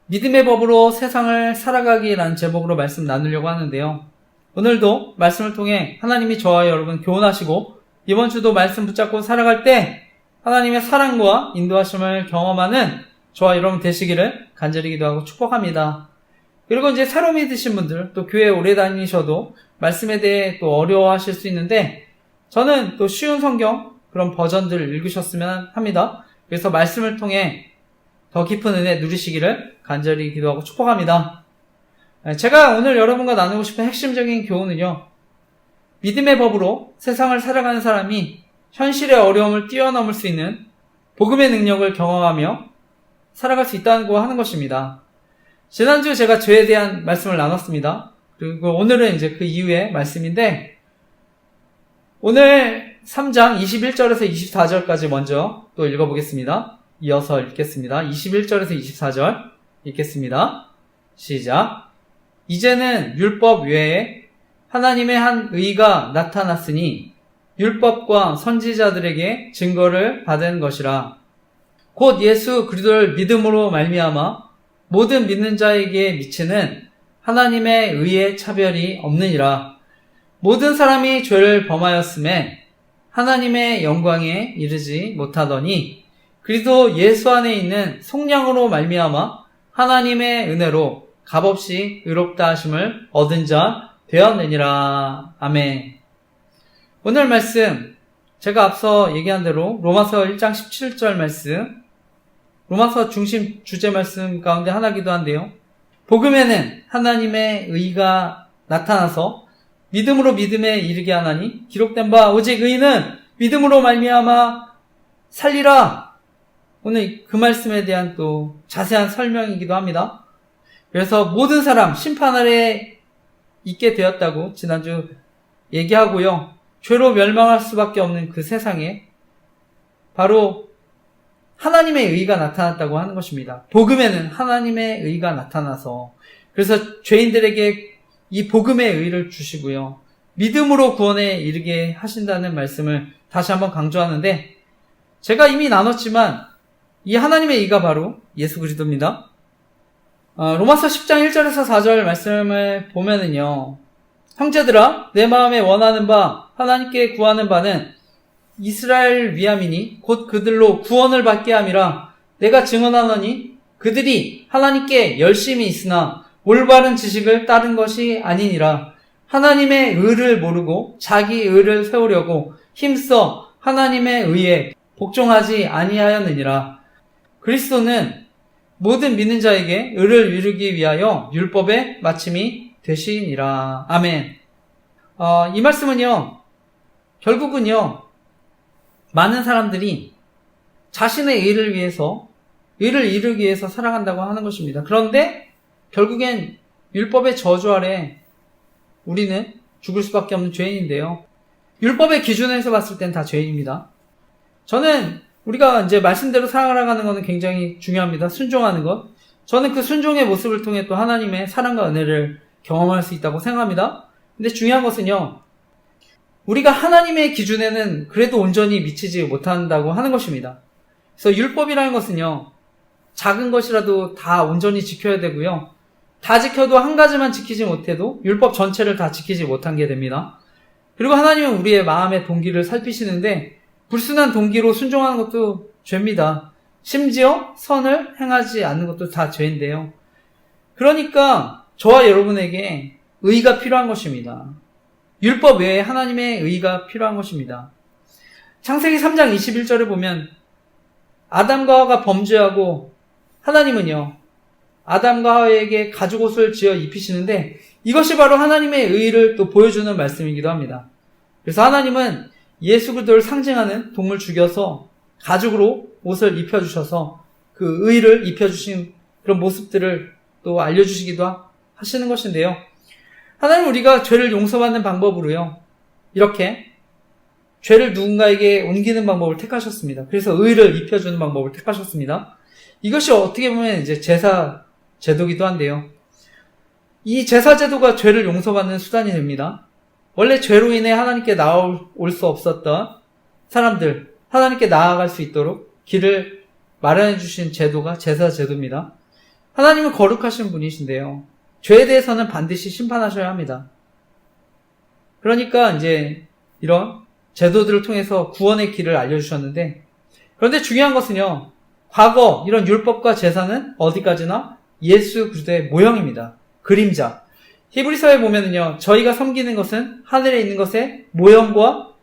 믿음의 법으로 세상을 살아가기라는 제목으로 말씀 나누려고 하는데요. 오늘도 말씀을 통해 하나님이 저와 여러분 교훈하시고 이번 주도 말씀 붙잡고 살아갈 때 하나님의 사랑과 인도하심을 경험하는 저와 여러분 되시기를 간절히 기도하고 축복합니다. 그리고 이제 새로 믿으신 분들, 또 교회 오래 다니셔도 말씀에 대해 또 어려워하실 수 있는데 저는 또 쉬운 성경 그런 버전들을 읽으셨으면 합니다. 그래서 말씀을 통해 더 깊은 은혜 누리시기를 간절히 기도하고 축복합니다. 제가 오늘 여러분과 나누고 싶은 핵심적인 교훈은요. 믿음의 법으로 세상을 살아가는 사람이 현실의 어려움을 뛰어넘을 수 있는 복음의 능력을 경험하며 살아갈 수 있다고 하는 것입니다. 지난주 제가 죄에 대한 말씀을 나눴습니다. 그리고 오늘은 이제 그 이후의 말씀인데 오늘 3장 21절에서 24절까지 먼저 또 읽어보겠습니다. 이어서 읽겠습니다. 21절에서 24절 읽겠습니다. 시작. 이제는 율법 외에 하나님의 한 의가 나타났으니 율법과 선지자들에게 증거를 받은 것이라. 곧 예수 그리스도를 믿음으로 말미암아 모든 믿는 자에게 미치는 하나님의 의의 차별이 없느니라. 모든 사람이 죄를 범하였음에 하나님의 영광에 이르지 못하더니 그리스도 예수 안에 있는 속량으로 말미암아 하나님의 은혜로 값없이 의롭다 하심을 얻은 자 되었느니라. 아멘. 오늘 말씀 제가 앞서 얘기한 대로 로마서 1장 17절 말씀, 로마서 중심 주제 말씀 가운데 하나이기도 한데요. 복음에는 하나님의 의가 나타나서 믿음으로 믿음에 이르게 하나니 기록된 바 오직 의인은 믿음으로 말미암아 살리라. 오늘 그 말씀에 대한 또 자세한 설명이기도 합니다. 그래서 모든 사람 심판 아래에 있게 되었다고 지난주 얘기하고요. 죄로 멸망할 수밖에 없는 그 세상에 바로 하나님의 의가 나타났다고 하는 것입니다. 복음에는 하나님의 의가 나타나서 그래서 죄인들에게 이 복음의 의를 주시고요. 믿음으로 구원에 이르게 하신다는 말씀을 다시 한번 강조하는데 제가 이미 나눴지만 이 하나님의 의가 바로 예수 그리스도입니다. 로마서 10장 1절에서 4절 말씀을 보면은요. 형제들아 내 마음에 원하는 바 하나님께 구하는 바는 이스라엘 위함이니 곧 그들로 구원을 받게 함이라. 내가 증언하노니 그들이 하나님께 열심히 있으나 올바른 지식을 따른 것이 아니니라. 하나님의 의를 모르고 자기 의를 세우려고 힘써 하나님의 의에 복종하지 아니하였느니라. 그리스도는 모든 믿는 자에게 의를 이루기 위하여 율법의 마침이 되시니라. 아멘. 이 말씀은요, 결국은요, 많은 사람들이 자신의 의를 위해서, 의를 이루기 위해서 살아간다고 하는 것입니다. 그런데 결국엔 율법의 저주 아래 우리는 죽을 수밖에 없는 죄인인데요. 율법의 기준에서 봤을 땐 다 죄인입니다. 저는 우리가 이제 말씀대로 살아가는 것은 굉장히 중요합니다. 순종하는 것. 저는 그 순종의 모습을 통해 또 하나님의 사랑과 은혜를 경험할 수 있다고 생각합니다. 근데 중요한 것은요, 우리가 하나님의 기준에는 그래도 온전히 미치지 못한다고 하는 것입니다. 그래서 율법이라는 것은요, 작은 것이라도 다 온전히 지켜야 되고요. 다 지켜도 한 가지만 지키지 못해도 율법 전체를 다 지키지 못한 게 됩니다. 그리고 하나님은 우리의 마음의 동기를 살피시는데 불순한 동기로 순종하는 것도 죄입니다. 심지어 선을 행하지 않는 것도 다 죄인데요. 그러니까 저와 여러분에게 의가 필요한 것입니다. 율법 외에 하나님의 의가 필요한 것입니다. 창세기 3장 21절에 보면 아담과 하와가 범죄하고 하나님은요, 아담과 하와에게 가죽옷을 지어 입히시는데 이것이 바로 하나님의 의를 또 보여주는 말씀이기도 합니다. 그래서 하나님은 예수 그리스도를 상징하는 동물 죽여서 가죽으로 옷을 입혀주셔서 그 의를 입혀주신 그런 모습들을 또 알려주시기도 하시는 것인데요. 하나님 우리가 죄를 용서받는 방법으로요, 이렇게 죄를 누군가에게 옮기는 방법을 택하셨습니다. 그래서 의를 입혀주는 방법을 택하셨습니다. 이것이 어떻게 보면 이제 제사 제도기도 한데요. 이 제사 제도가 죄를 용서받는 수단이 됩니다. 원래 죄로 인해 하나님께 나올 수 없었던 사람들, 하나님께 나아갈 수 있도록 길을 마련해 주신 제도가 제사 제도입니다. 하나님은 거룩하신 분이신데요. 죄에 대해서는 반드시 심판하셔야 합니다. 그러니까 이제 이런 제도들을 통해서 구원의 길을 알려주셨는데, 그런데 중요한 것은요, 과거 이런 율법과 제사는 어디까지나 예수 그리스도의 모형입니다. 그림자. 히브리서에 보면은요, 저희가 섬기는 것은 하늘에 있는 것의 모형과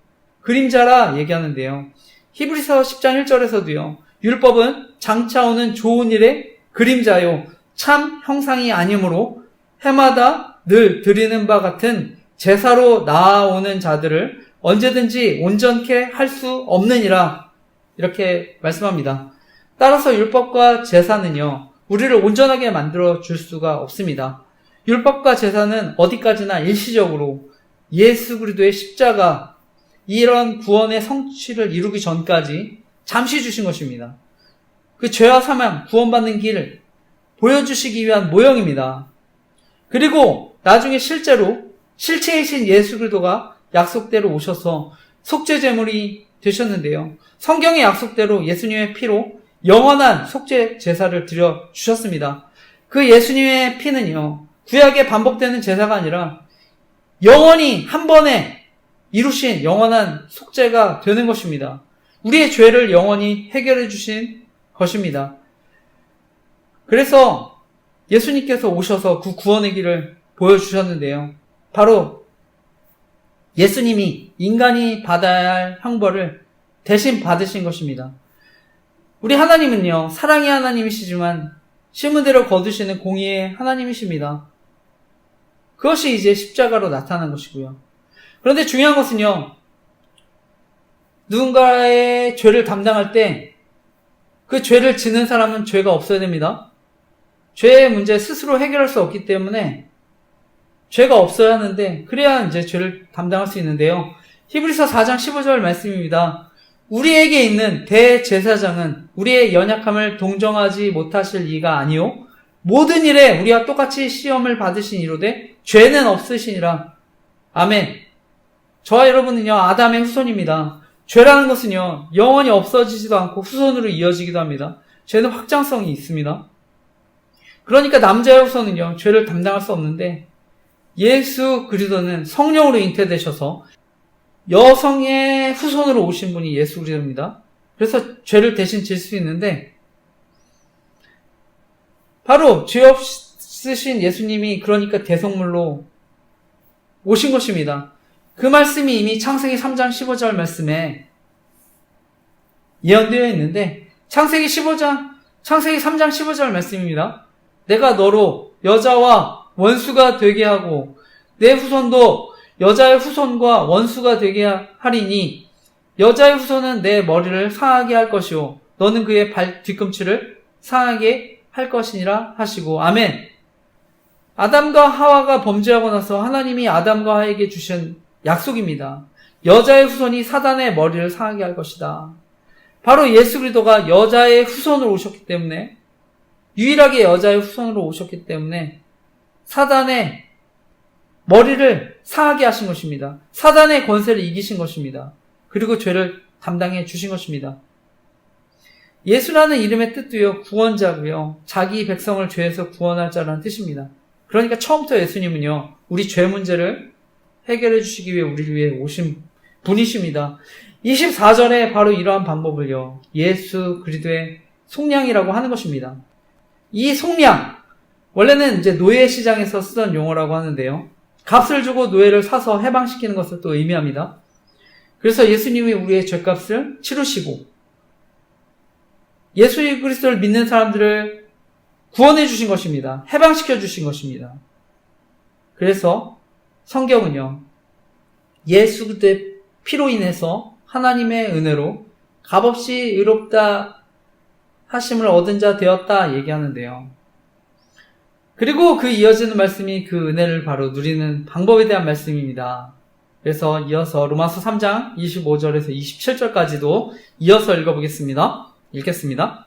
그림자라 얘기하는데요. 히브리서 10장 1절에서도요, 율법은 장차 오는 좋은 일의 그림자요, 참 형상이 아니므로 해마다 늘 드리는 바 같은 제사로 나아오는 자들을 언제든지 온전케 할 수 없느니라, 이렇게 말씀합니다. 따라서 율법과 제사는요, 우리를 온전하게 만들어 줄 수가 없습니다. 율법과 제사는 어디까지나 일시적으로 예수 그리스도의 십자가, 이런 구원의 성취를 이루기 전까지 잠시 주신 것입니다. 그 죄와 사망, 구원받는 길을 보여주시기 위한 모형입니다. 그리고 나중에 실제로 실체이신 예수 그리스도가 약속대로 오셔서 속죄 제물이 되셨는데요. 성경의 약속대로 예수님의 피로 영원한 속죄 제사를 드려 주셨습니다. 그 예수님의 피는요, 구약에 반복되는 제사가 아니라 영원히 한 번에 이루신 영원한 속죄가 되는 것입니다. 우리의 죄를 영원히 해결해 주신 것입니다. 그래서 예수님께서 오셔서 그 구원의 길을 보여주셨는데요. 바로 예수님이 인간이 받아야 할 형벌을 대신 받으신 것입니다. 우리 하나님은요, 사랑의 하나님이시지만 심은 대로 거두시는 공의의 하나님이십니다. 그것이 이제 십자가로 나타난 것이고요. 그런데 중요한 것은요, 누군가의 죄를 담당할 때 그 죄를 지는 사람은 죄가 없어야 됩니다. 죄의 문제 스스로 해결할 수 없기 때문에 죄가 없어야 하는데, 그래야 이제 죄를 담당할 수 있는데요. 히브리서 4장 15절 말씀입니다. 우리에게 있는 대제사장은 우리의 연약함을 동정하지 못하실 이가 아니요 모든 일에 우리와 똑같이 시험을 받으신 이로되 죄는 없으시니라. 아멘. 저와 여러분은요, 아담의 후손입니다. 죄라는 것은요, 영원히 없어지지도 않고 후손으로 이어지기도 합니다. 죄는 확장성이 있습니다. 그러니까 남자의 후손은요, 죄를 담당할 수 없는데, 예수 그리스도는 성령으로 잉태되셔서 여성의 후손으로 오신 분이 예수 그리스도입니다. 그래서 죄를 대신 질 수 있는데, 바로 죄 없으신 예수님이 그러니까 대속물로 오신 것입니다. 그 말씀이 이미 창세기 3장 15절 말씀에 예언되어 있는데, 창세기 3장 15절 말씀입니다. 내가 너로 여자와 원수가 되게 하고 내 후손도 여자의 후손과 원수가 되게 하리니 여자의 후손은 내 머리를 상하게 할 것이요 너는 그의 발 뒤꿈치를 상하게 할 것이니라 하시고. 아멘. 아담과 하와가 범죄하고 나서 하나님이 아담과 하와에게 주신 약속입니다. 여자의 후손이 사단의 머리를 상하게 할 것이다. 바로 예수 그리스도가 여자의 후손으로 오셨기 때문에, 유일하게 여자의 후손으로 오셨기 때문에 사단의 머리를 상하게 하신 것입니다. 사단의 권세를 이기신 것입니다. 그리고 죄를 담당해 주신 것입니다. 예수라는 이름의 뜻도요, 구원자고요, 자기 백성을 죄에서 구원할 자라는 뜻입니다. 그러니까 처음부터 예수님은요, 우리 죄 문제를 해결해 주시기 위해 우리를 위해 오신 분이십니다. 24절에 바로 이러한 방법을요, 예수 그리스도의 속량이라고 하는 것입니다. 이 속량, 원래는 이제 노예 시장에서 쓰던 용어라고 하는데요, 값을 주고 노예를 사서 해방시키는 것을 또 의미합니다. 그래서 예수님이 우리의 죄값을 치르시고 예수 그리스도를 믿는 사람들을 구원해 주신 것입니다. 해방시켜 주신 것입니다. 그래서 성경은요, 예수 그리스도의 피로 인해서 하나님의 은혜로 값없이 의롭다 하심을 얻은 자 되었다 얘기하는데요. 그리고 그 이어지는 말씀이 그 은혜를 바로 누리는 방법에 대한 말씀입니다. 그래서 이어서 로마서 3장 25절에서 27절까지도 이어서 읽어보겠습니다. 읽겠습니다.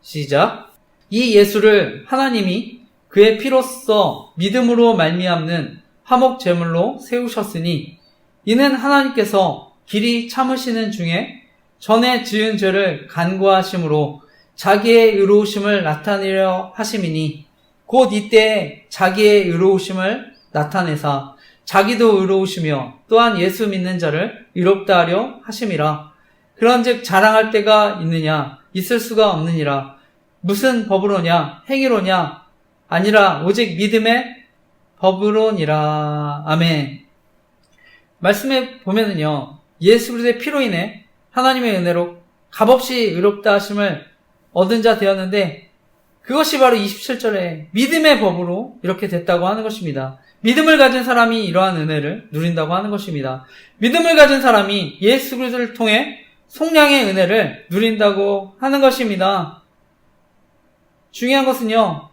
시작. 이 예수를 하나님이 그의 피로써 믿음으로 말미암는 화목 제물로 세우셨으니 이는 하나님께서 길이 참으시는 중에 전에 지은 죄를 간구하심으로 자기의 의로우심을 나타내려 하심이니 곧 이때 자기의 의로우심을 나타내사 자기도 의로우시며 또한 예수 믿는 자를 의롭다 하려 하심이라. 그런즉 자랑할 때가 있느냐? 있을 수가 없느니라. 무슨 법으로냐? 행위로냐? 아니라 오직 믿음의 법으로니라. 아멘. 말씀에 보면은요, 예수 그리스도의 피로 인해 하나님의 은혜로 값없이 의롭다 하심을 얻은 자 되었는데, 그것이 바로 27절에 믿음의 법으로 이렇게 됐다고 하는 것입니다. 믿음을 가진 사람이 이러한 은혜를 누린다고 하는 것입니다. 믿음을 가진 사람이 예수 그리스도를 통해 속량의 은혜를 누린다고 하는 것입니다. 중요한 것은요,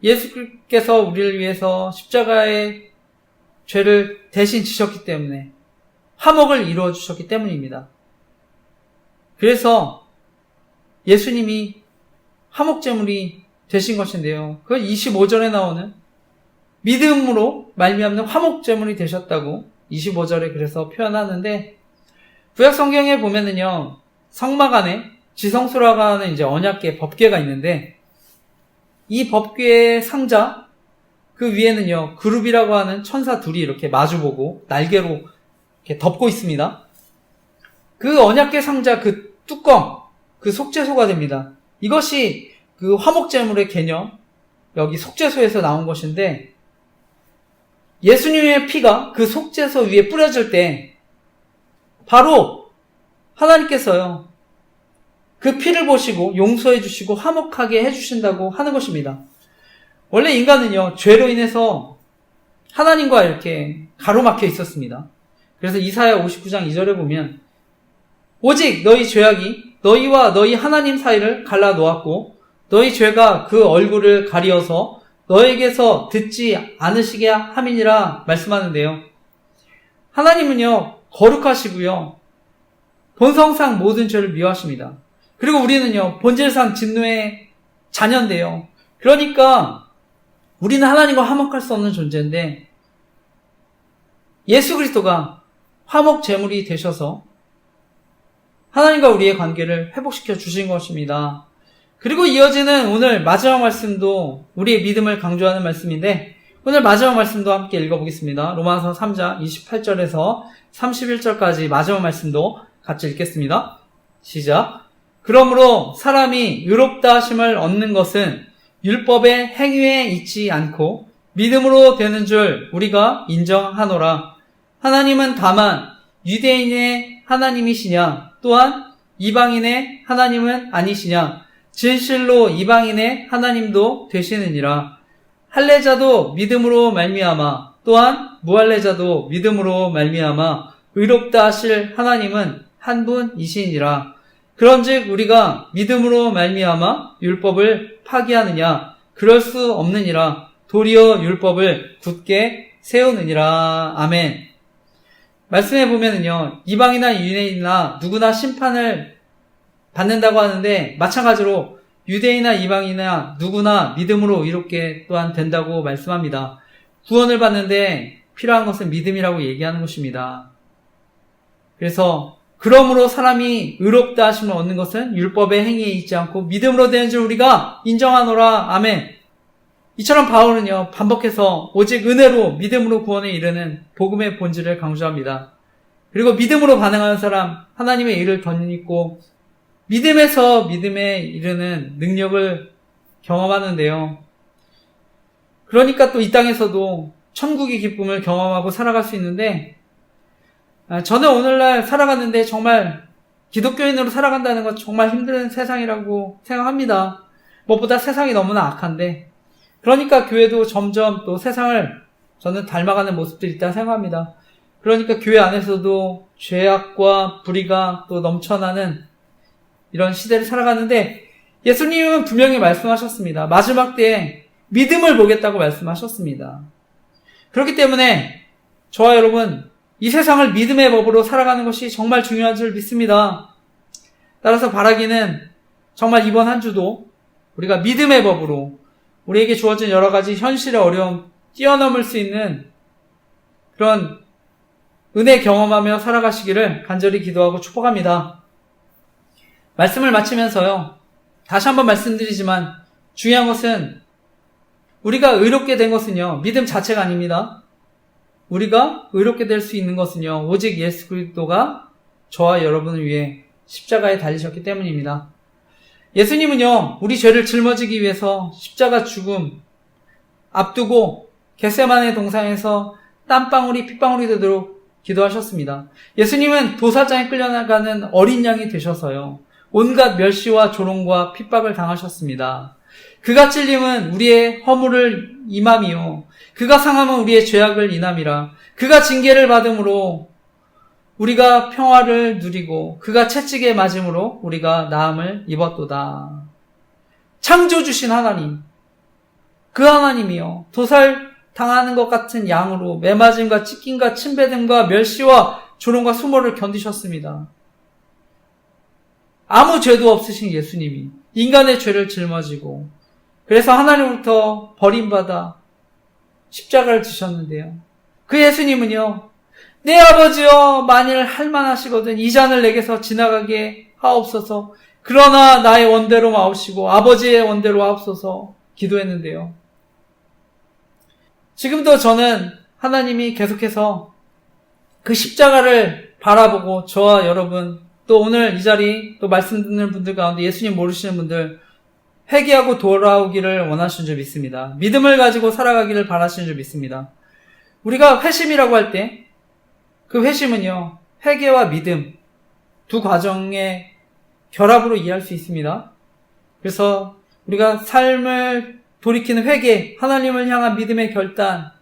예수께서 우리를 위해서 십자가의 죄를 대신 지셨기 때문에 화목을 이루어 주셨기 때문입니다. 그래서 예수님이 화목제물이 되신 것인데요, 그 25절에 나오는 믿음으로 말미암는 화목제물이 되셨다고 25절에 그래서 표현하는데, 구약 성경에 보면은요, 성막 안에 지성소라고 하는 이제 언약궤 법궤가 있는데, 이 법궤의 상자, 그 위에는요, 그룹이라고 하는 천사 둘이 이렇게 마주보고 날개로 이렇게 덮고 있습니다. 그 언약궤 상자 그 뚜껑, 그 속죄소가 됩니다. 이것이 그 화목제물의 개념, 여기 속죄소에서 나온 것인데, 예수님의 피가 그 속죄소 위에 뿌려질 때 바로 하나님께서요, 그 피를 보시고 용서해 주시고 화목하게 해주신다고 하는 것입니다. 원래 인간은요, 죄로 인해서 하나님과 이렇게 가로막혀 있었습니다. 그래서 이사야 59장 2절에 보면 오직 너희 죄악이 너희와 너희 하나님 사이를 갈라 놓았고 너희 죄가 그 얼굴을 가리어서 너에게서 듣지 않으시게 함이니라 말씀하는데요. 하나님은요, 거룩하시고요, 본성상 모든 죄를 미워하십니다. 그리고 우리는요, 본질상 진노의 자녀인데요. 그러니까 우리는 하나님과 화목할 수 없는 존재인데 예수 그리스도가 화목 제물이 되셔서 하나님과 우리의 관계를 회복시켜 주신 것입니다. 그리고 이어지는 오늘 마지막 말씀도 우리의 믿음을 강조하는 말씀인데 오늘 마지막 말씀도 함께 읽어보겠습니다. 로마서 3장 28절에서 31절까지 마지막 말씀도 같이 읽겠습니다. 시작. 그러므로 사람이 의롭다 하심을 얻는 것은 율법의 행위에 있지 않고 믿음으로 되는 줄 우리가 인정하노라. 하나님은 다만 유대인의 하나님이시냐 또한 이방인의 하나님은 아니시냐 진실로 이방인의 하나님도 되시느니라. 할례자도 믿음으로 말미암아 또한 무할례자도 믿음으로 말미암아 의롭다 하실 하나님은 한 분이시니라. 그런즉 우리가 믿음으로 말미암아 율법을 파기하느냐? 그럴 수 없느니라. 도리어 율법을 굳게 세우느니라. 아멘. 말씀해 보면은요, 이방이나 유대인이나 누구나 심판을 받는다고 하는데 마찬가지로 유대인이나 이방이나 누구나 믿음으로 의롭게 또한 된다고 말씀합니다. 구원을 받는데 필요한 것은 믿음이라고 얘기하는 것입니다. 그래서 그러므로 사람이 의롭다 하심을 얻는 것은 율법의 행위에 있지 않고 믿음으로 되는 줄 우리가 인정하노라. 아멘. 이처럼 바울은요, 반복해서 오직 은혜로 믿음으로 구원에 이르는 복음의 본질을 강조합니다. 그리고 믿음으로 반응하는 사람, 하나님의 일을 덧입고 믿음에서 믿음에 이르는 능력을 경험하는데요. 그러니까 또 이 땅에서도 천국의 기쁨을 경험하고 살아갈 수 있는데, 저는 오늘날 살아갔는데 정말 기독교인으로 살아간다는 건 정말 힘든 세상이라고 생각합니다. 무엇보다 세상이 너무나 악한데, 그러니까 교회도 점점 또 세상을 저는 닮아가는 모습들이 있다고 생각합니다. 그러니까 교회 안에서도 죄악과 불의가 또 넘쳐나는 이런 시대를 살아가는데 예수님은 분명히 말씀하셨습니다. 마지막 때에 믿음을 보겠다고 말씀하셨습니다. 그렇기 때문에 저와 여러분 이 세상을 믿음의 법으로 살아가는 것이 정말 중요한 줄 믿습니다. 따라서 바라기는 정말 이번 한 주도 우리가 믿음의 법으로 우리에게 주어진 여러 가지 현실의 어려움 뛰어넘을 수 있는 그런 은혜 경험하며 살아가시기를 간절히 기도하고 축복합니다. 말씀을 마치면서요, 다시 한번 말씀드리지만 중요한 것은 우리가 의롭게 된 것은요, 믿음 자체가 아닙니다. 우리가 의롭게 될 수 있는 것은요, 오직 예수 그리스도가 저와 여러분을 위해 십자가에 달리셨기 때문입니다. 예수님은요, 우리 죄를 짊어지기 위해서 십자가 죽음 앞두고 겟세마네 동산에서 땀방울이 핏방울이 되도록 기도하셨습니다. 예수님은 도살장에 끌려나가는 어린 양이 되셔서요, 온갖 멸시와 조롱과 핍박을 당하셨습니다. 그가 찔림은 우리의 허물을 임함이요, 그가 상함은 우리의 죄악을 인함이라. 그가 징계를 받음으로 우리가 평화를 누리고 그가 채찍에 맞음으로 우리가 나음을 입었도다. 창조주신 하나님, 그 하나님이요, 도살 당하는 것 같은 양으로 매맞음과 찢김과 침뱉음과 멸시와 조롱과 수모를 견디셨습니다. 아무 죄도 없으신 예수님이 인간의 죄를 짊어지고 그래서 하나님으로부터 버림받아 십자가를 지셨는데요, 그 예수님은요, 내 아버지여 만일 할만하시거든 이 잔을 내게서 지나가게 하옵소서, 그러나 나의 원대로 마옵시고 아버지의 원대로 하옵소서 기도했는데요, 지금도 저는 하나님이 계속해서 그 십자가를 바라보고 저와 여러분, 또 오늘 이 자리 또 말씀 듣는 분들 가운데 예수님 모르시는 분들 회개하고 돌아오기를 원하시는 줄 믿습니다. 믿음을 가지고 살아가기를 바라시는 줄 믿습니다. 우리가 회심이라고 할 때 그 회심은요, 회개와 믿음 두 과정의 결합으로 이해할 수 있습니다. 그래서 우리가 삶을 돌이키는 회개, 하나님을 향한 믿음의 결단,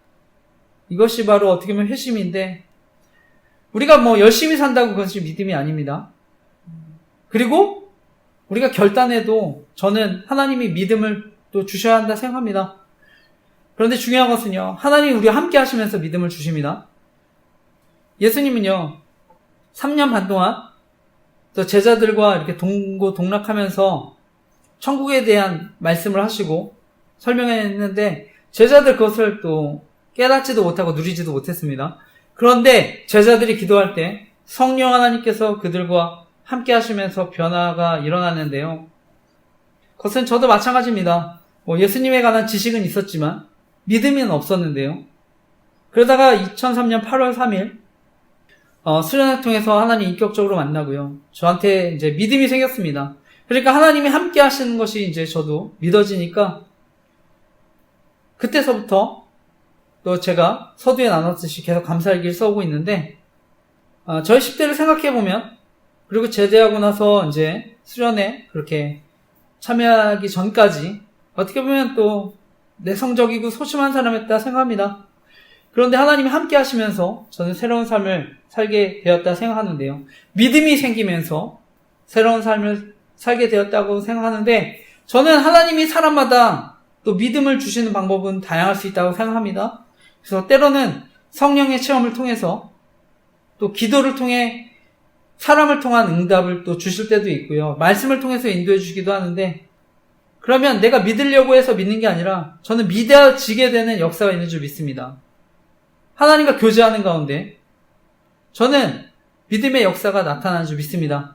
이것이 바로 어떻게 보면 회심인데, 우리가 열심히 산다고 그것이 믿음이 아닙니다. 그리고 우리가 결단해도 저는 하나님이 믿음을 또 주셔야 한다 생각합니다. 그런데 중요한 것은요, 하나님이 우리와 함께 하시면서 믿음을 주십니다. 예수님은요, 3년 반 동안 또 제자들과 이렇게 동고동락하면서 천국에 대한 말씀을 하시고 설명했는데, 제자들 그것을 또 깨닫지도 못하고 누리지도 못했습니다. 그런데 제자들이 기도할 때 성령 하나님께서 그들과 함께 하시면서 변화가 일어났는데요. 그것은 저도 마찬가지입니다. 예수님에 관한 지식은 있었지만 믿음은 없었는데요. 그러다가 2003년 8월 3일 수련회 통해서 하나님 인격적으로 만나고요. 저한테 이제 믿음이 생겼습니다. 그러니까 하나님이 함께 하시는 것이 이제 저도 믿어지니까 그때서부터 또 제가 서두에 나눴듯이 계속 감사일기를 써오고 있는데, 저희 10대를 생각해보면, 그리고 제대하고 나서 이제 수련회 그렇게 참여하기 전까지 어떻게 보면 또 내성적이고 소심한 사람이었다 생각합니다. 그런데 하나님이 함께 하시면서 저는 새로운 삶을 살게 되었다 생각하는데요. 믿음이 생기면서 새로운 삶을 살게 되었다고 생각하는데, 저는 하나님이 사람마다 또 믿음을 주시는 방법은 다양할 수 있다고 생각합니다. 그래서 때로는 성령의 체험을 통해서 또 기도를 통해 사람을 통한 응답을 또 주실 때도 있고요. 말씀을 통해서 인도해 주시기도 하는데, 그러면 내가 믿으려고 해서 믿는 게 아니라 저는 믿어지게 되는 역사가 있는 줄 믿습니다. 하나님과 교제하는 가운데 저는 믿음의 역사가 나타나는 줄 믿습니다.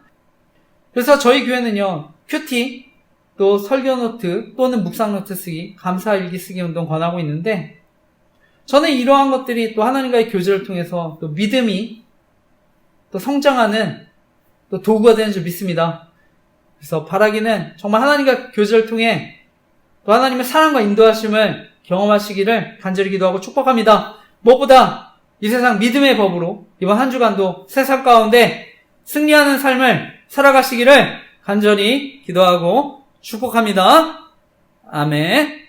그래서 저희 교회는요, 큐티, 또 설교 노트 또는 묵상 노트 쓰기, 감사 일기 쓰기 운동 권하고 있는데, 저는 이러한 것들이 또 하나님과의 교제를 통해서 또 믿음이 또 성장하는 또 도구가 되는 줄 믿습니다. 그래서 바라기는 정말 하나님과 교제를 통해 또 하나님의 사랑과 인도하심을 경험하시기를 간절히 기도하고 축복합니다. 무엇보다 이 세상 믿음의 법으로 이번 한 주간도 세상 가운데 승리하는 삶을 살아가시기를 간절히 기도하고 축복합니다. 아멘.